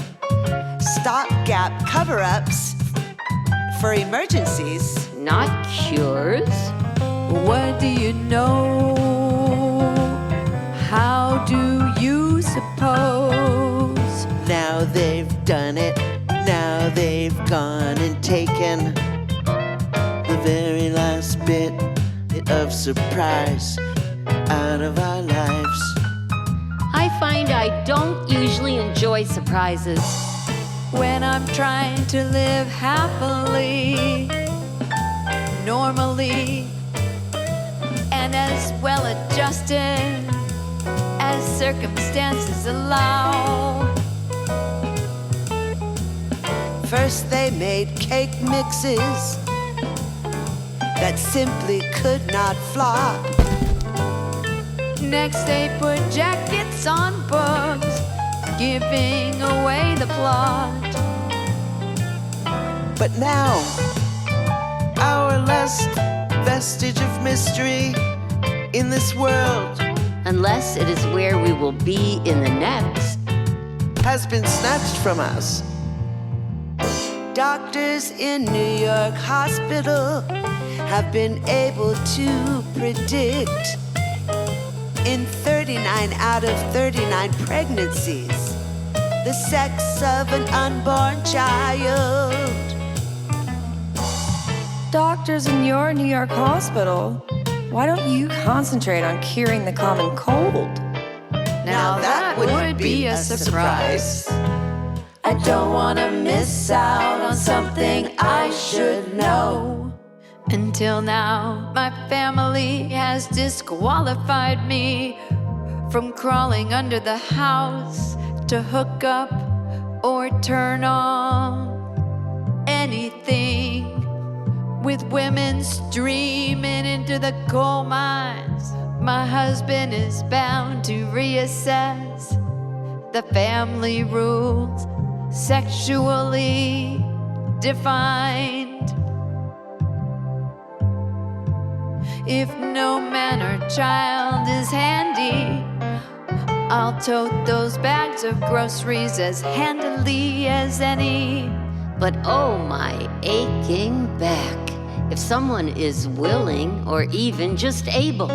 Stopgap cover-ups for emergencies. Not cures. What do you know? How do you suppose? Now they've done it. Now they've gone and taken the very last bit of surprise out of our lives. I find I don't usually enjoy surprises. When I'm trying to live happily, normally, and as well adjusted as circumstances allow. First they made cake mixes that simply could not flop. Next they put jackets on books, giving away the plot. But now, our last vestige of mystery in this world, unless it is where we will be in the next, has been snatched from us. Doctors in New York hospital have been able to predict in 39 out of 39 pregnancies the sex of an unborn child. Doctors in your New York hospital, why don't you concentrate on curing the common cold? Now that would be a surprise. I don't want to miss out on something I should know. Until now, my family has disqualified me from crawling under the house to hook up or turn on anything with women streaming into the coal mines. My husband is bound to reassess the family rules sexually defined. If no man or child is handy, I'll tote those bags of groceries as handily as any. But oh, my aching back. If someone is willing or even just able,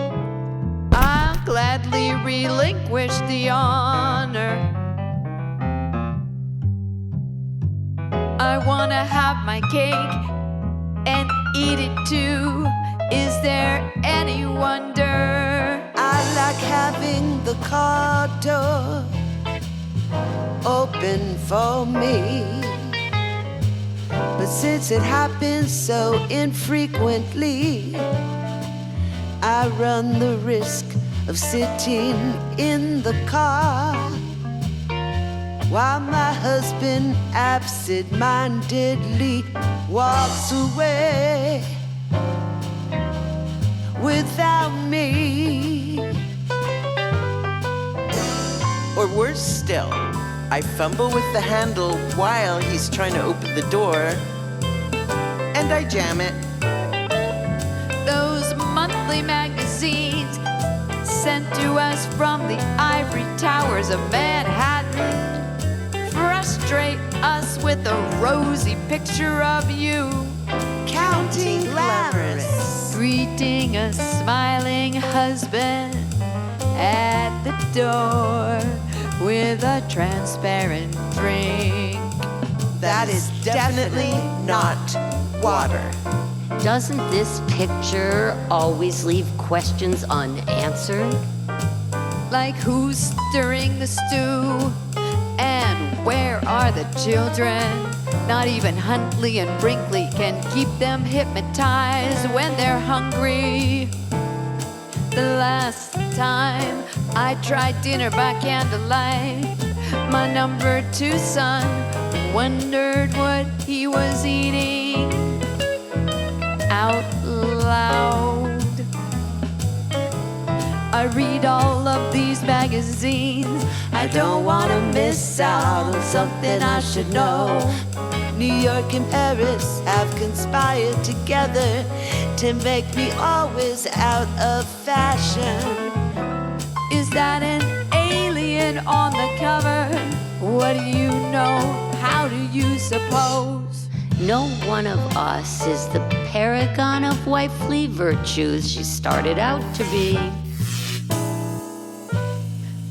I'll gladly relinquish the honor. I wanna have my cake and eat it too. Is there any wonder? I like having the car door open for me. But since it happens so infrequently, I run the risk of sitting in the car while my husband absent-mindedly walks away without me. Or worse still, I fumble with the handle while he's trying to open the door, and I jam it. Those monthly magazines sent to us from the ivory towers of Manhattan frustrate us with a rosy picture of you Counting glamorous, greeting a smiling husband at the door with a transparent drink. That is definitely not water. doesn't this picture always leave questions unanswered? Like who's stirring the stew? And where are the children? Not even Huntley and Brinkley can keep them hypnotized when they're hungry. The last time I tried dinner by candlelight, my number 2 son wondered what he was eating out loud. I read all of these magazines. I don't want to miss out on something I should know. New York and Paris have conspired together to make me always out of fashion. Is that an alien on the cover? What do you know? How do you suppose? No one of us is the paragon of wifely virtues she started out to be.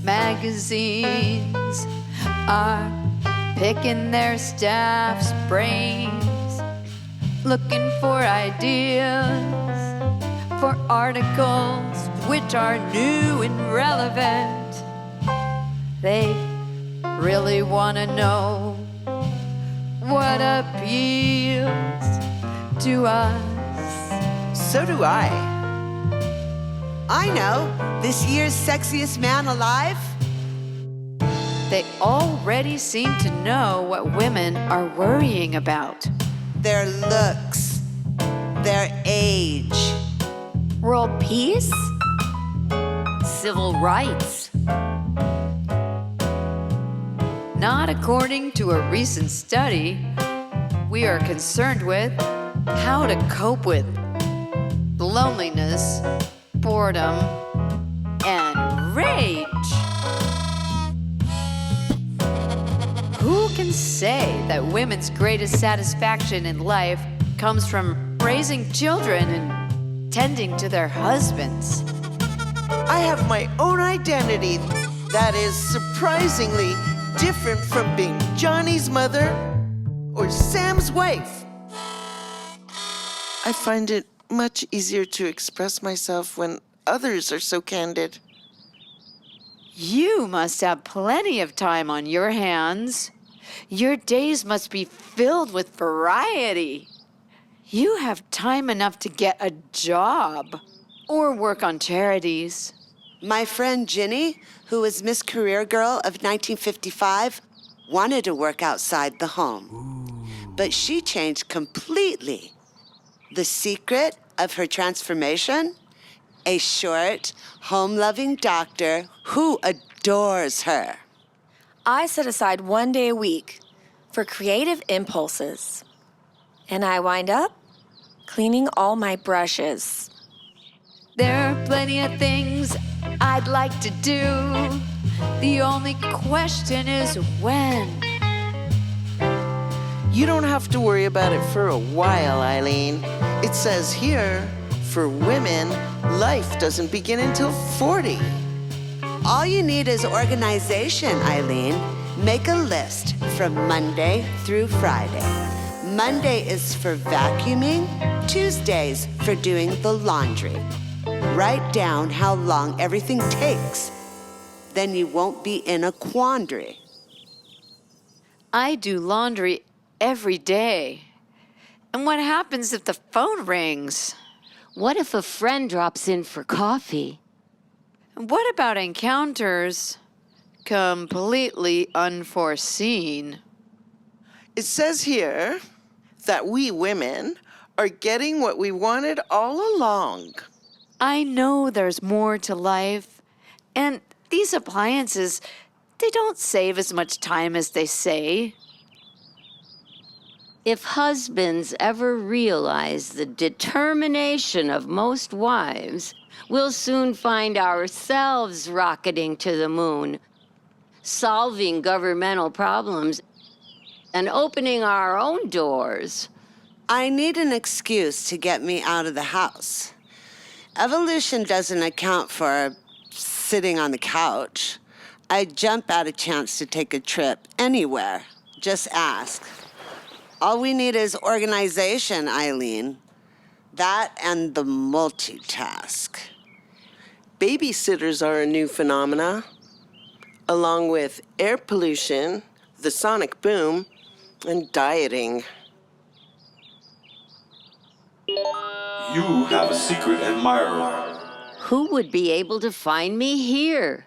Magazines are picking their staff's brains, looking for ideas, for articles which are new and relevant. They really want to know what appeals to us. So do I. I know, this year's sexiest man alive. They already seem to know what women are worrying about. Their looks, their age. World peace? Civil rights? Not according to a recent study. We are concerned with how to cope with loneliness, boredom, and rage. Who can say that women's greatest satisfaction in life comes from raising children and tending to their husbands. I have my own identity that is surprisingly different from being Johnny's mother or Sam's wife. I find it much easier to express myself when others are so candid. You must have plenty of time on your hands. Your days must be filled with variety. You have time enough to get a job or work on charities. My friend Ginny, who was Miss Career Girl of 1955, wanted to work outside the home. But she changed completely. The secret of her transformation? A short, home-loving doctor who adores her. I set aside 1 day a week for creative impulses. And I wind up cleaning all my brushes. There are plenty of things I'd like to do. The only question is when. You don't have to worry about it for a while, Eileen. It says here, for women, life doesn't begin until 40. All you need is organization, Eileen. Make a list from Monday through Friday. Monday is for vacuuming, Tuesdays for doing the laundry. Write down how long everything takes. Then you won't be in a quandary. I do laundry every day. And what happens if the phone rings? What if a friend drops in for coffee? And what about encounters completely unforeseen? It says here that we women are getting what we wanted all along. I know there's more to life, and these appliances, they don't save as much time as they say. If husbands ever realize the determination of most wives, we'll soon find ourselves rocketing to the moon, solving governmental problems, and opening our own doors. I need an excuse to get me out of the house. Evolution doesn't account for sitting on the couch. I'd jump at a chance to take a trip anywhere. Just ask. All we need is organization, Eileen. That and the multitask. Babysitters are a new phenomena, along with air pollution, the sonic boom, and dieting. You have a secret admirer. Who would be able to find me here?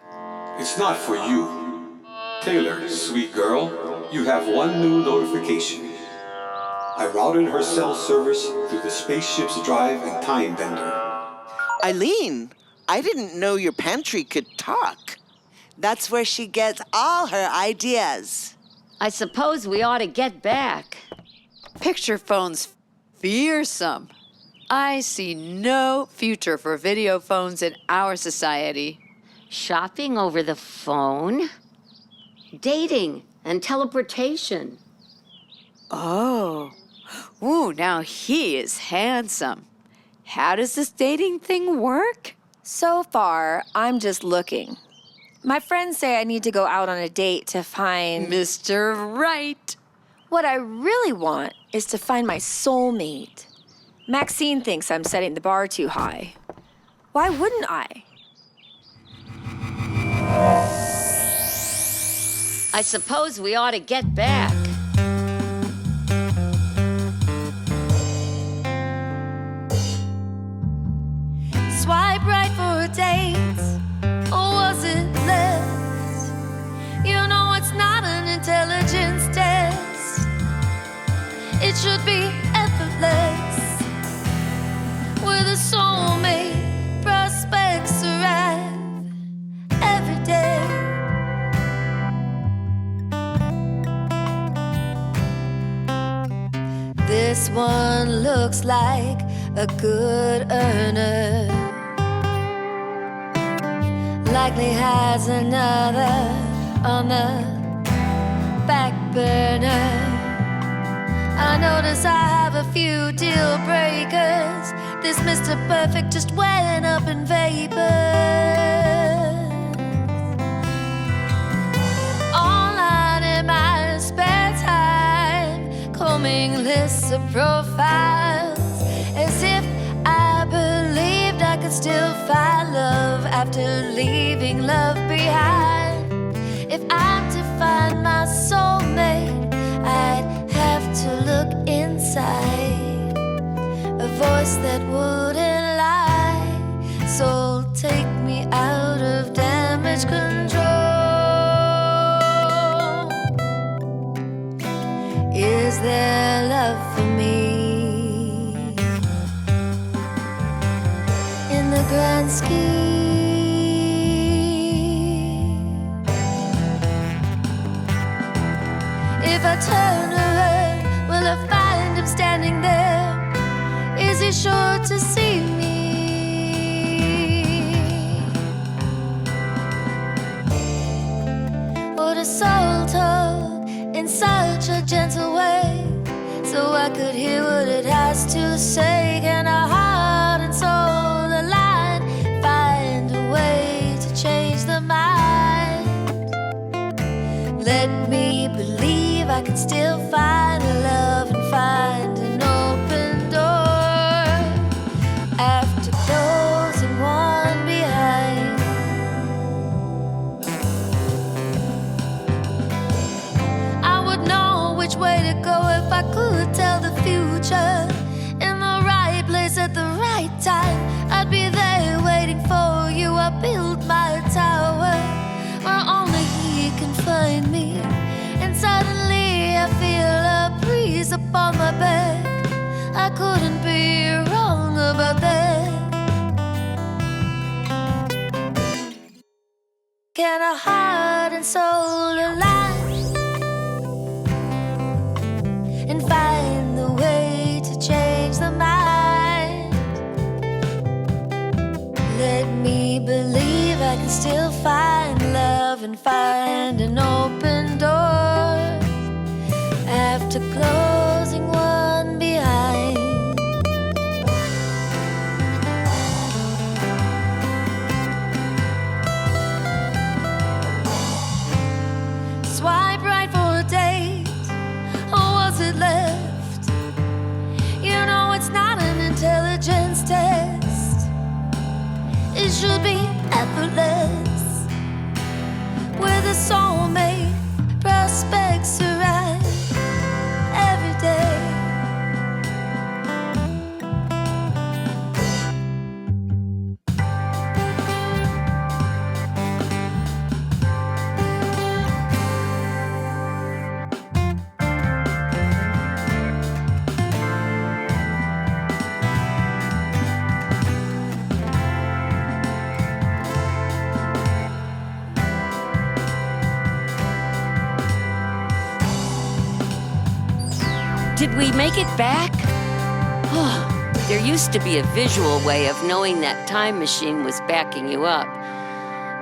It's not for you. Taylor, sweet girl, you have one new notification. I routed her cell service through the spaceship's drive and time bender. Eileen, I didn't know your pantry could talk. That's where she gets all her ideas. I suppose we ought to get back. Picture phones fearsome. I see no future for video phones in our society. Shopping over the phone? Dating and teleportation. Oh. Ooh, now he is handsome. How does this dating thing work? So far, I'm just looking. My friends say I need to go out on a date to find Mr. Right. What I really want is to find my soulmate. Maxine thinks I'm setting the bar too high. Why wouldn't I? I suppose we ought to get back. Swipe right for a date, or was it left? You know it's not an intelligence test. It should be effortless. With a soulmate, prospects arrive every day. This one looks like a good earner. Likely has another on the back burner. I know Notice I have a few deal breakers. This Mr. Perfect just went up in vapors. All night in my spare time, combing lists of profiles, as if I believed I could still find love after leaving love behind. If I'm to find my soulmate, I'd have to look inside, a voice that wouldn't lie. So take me out of damage control. Is there love for me in the grand scheme? If I turn around, will I find him standing there? Is he sure to see me? Would a soul talk in such a gentle way, so I could hear what it has to say? Can a heart and soul align, find a way to change the mind? Let me believe I can still find love and find an open door after closing one behind. I would know which way to go if I could tell the future. In the right place at the right time, I'd be there waiting for you. I built my tower where only he can find me, and suddenly I feel a breeze upon my back. I couldn't be wrong about that. Can a heart and soul align and find the way to change the mind? Let me believe I can still find love and find an open door after closing one behind. Swipe right for a date, or was it left? You know it's not an intelligence test. It should be effortless. With a soulmate, prospects arrive every day. Did we make it back? Oh, there used to be a visual way of knowing that time machine was backing you up.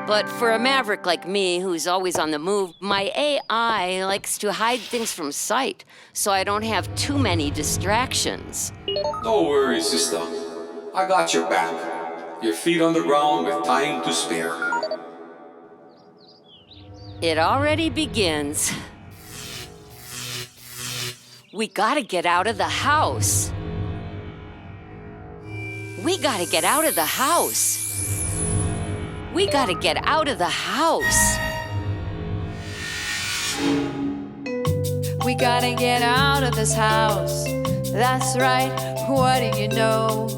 But for a maverick like me, who's always on the move, my AI likes to hide things from sight, so I don't have too many distractions. No worries, sister. I got your back. Your feet on the ground with time to spare. It already begins. We gotta get out of the house. We gotta get out of the house. We gotta get out of the house. We gotta get out of this house. That's right, what do you know?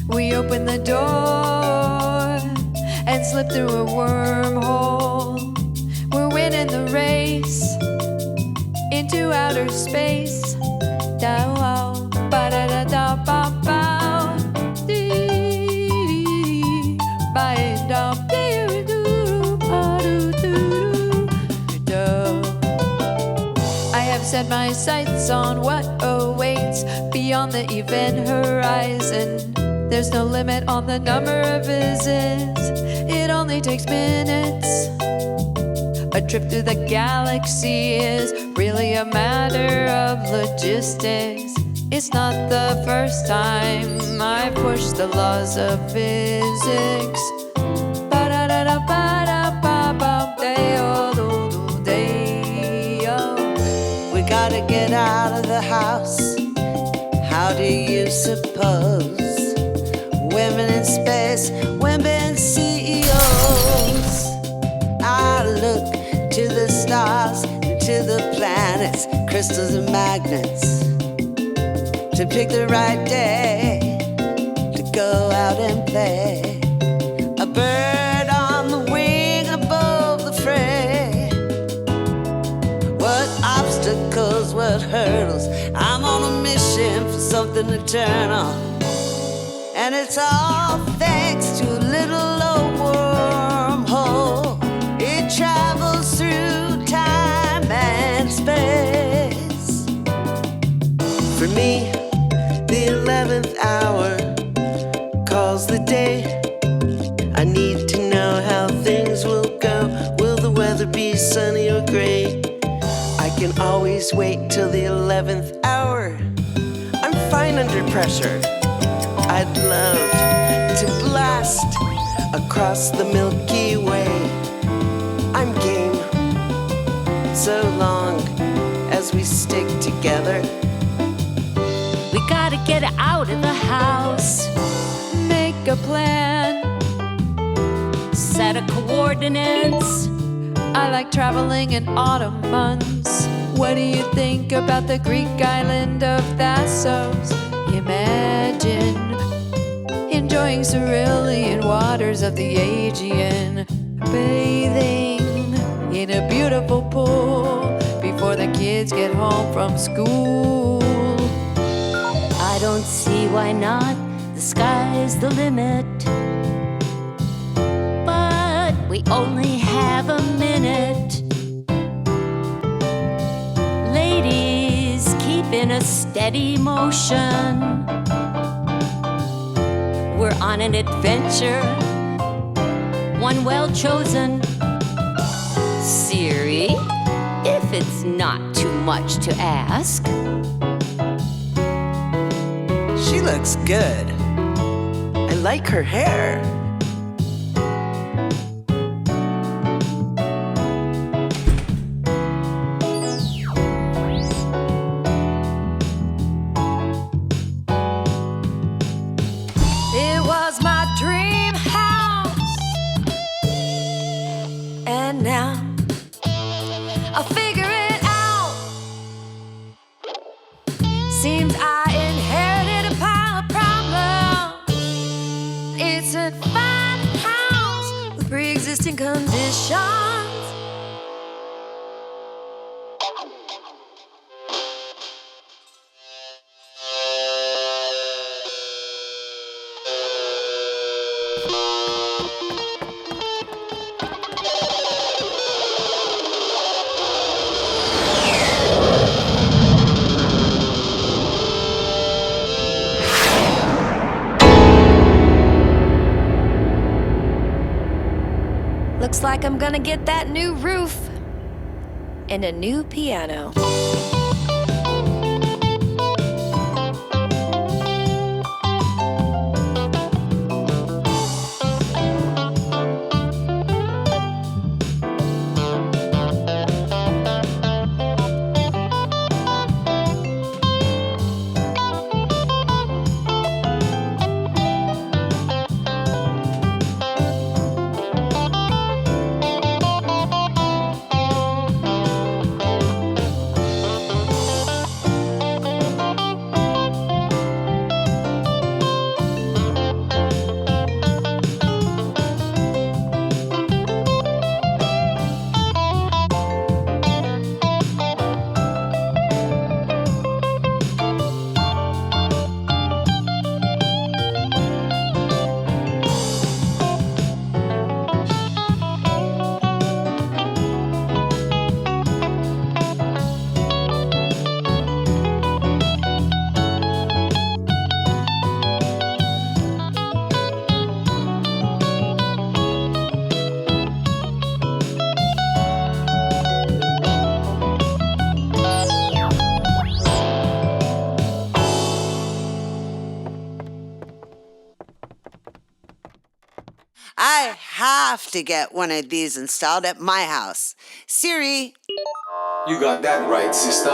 We open the door and slip through a wormhole. We're winning the race into outer space. Down, ba-da-da-da-ba-bow. Dee-dee-dee. Ba-dee-dum-dee-doo-ba-doo-doo-doo-doo. I have set my sights on what awaits beyond the event horizon. There's no limit on the number of visits. It only takes minutes. A trip through the galaxy is really a matter of logistics. It's not the first time I pushed the laws of physics. We gotta get out of the house. How do you suppose? Women in space, women CEOs. I look to the stars, to the planets, crystals and magnets, to pick the right day to go out and play. A bird on the wing above the fray. What obstacles, what hurdles? I'm on a mission for something to turn on. And it's all thanks to a little old wormhole. It travels through time and space. For me, the 11th hour calls the day. I need to know how things will go. Will the weather be sunny or gray? I can always wait till the 11th hour. I'm fine under pressure. I'd love to blast across the Milky Way. I'm game, so long as we stick together. We gotta get out of the house, Make a plan, set of coordinates. I like traveling in autumn months. What do you think about the Greek island of Thasos? Imagine enjoying cerulean waters of the Aegean, bathing in a beautiful pool before the kids get home from school. I don't see why not, the sky's the limit. But we only have a minute. Ladies, keep in a steady motion. We're on an adventure, one well chosen. Siri, if it's not too much to ask. She looks good. I like her hair. It was my dream house, and now I figure it out. Seems I inherited a pile of problems. It's a fine house with pre-existing conditions. Looks like I'm gonna get that new roof and a new piano. I have to get one of these installed at my house. Siri. You got that right, sister.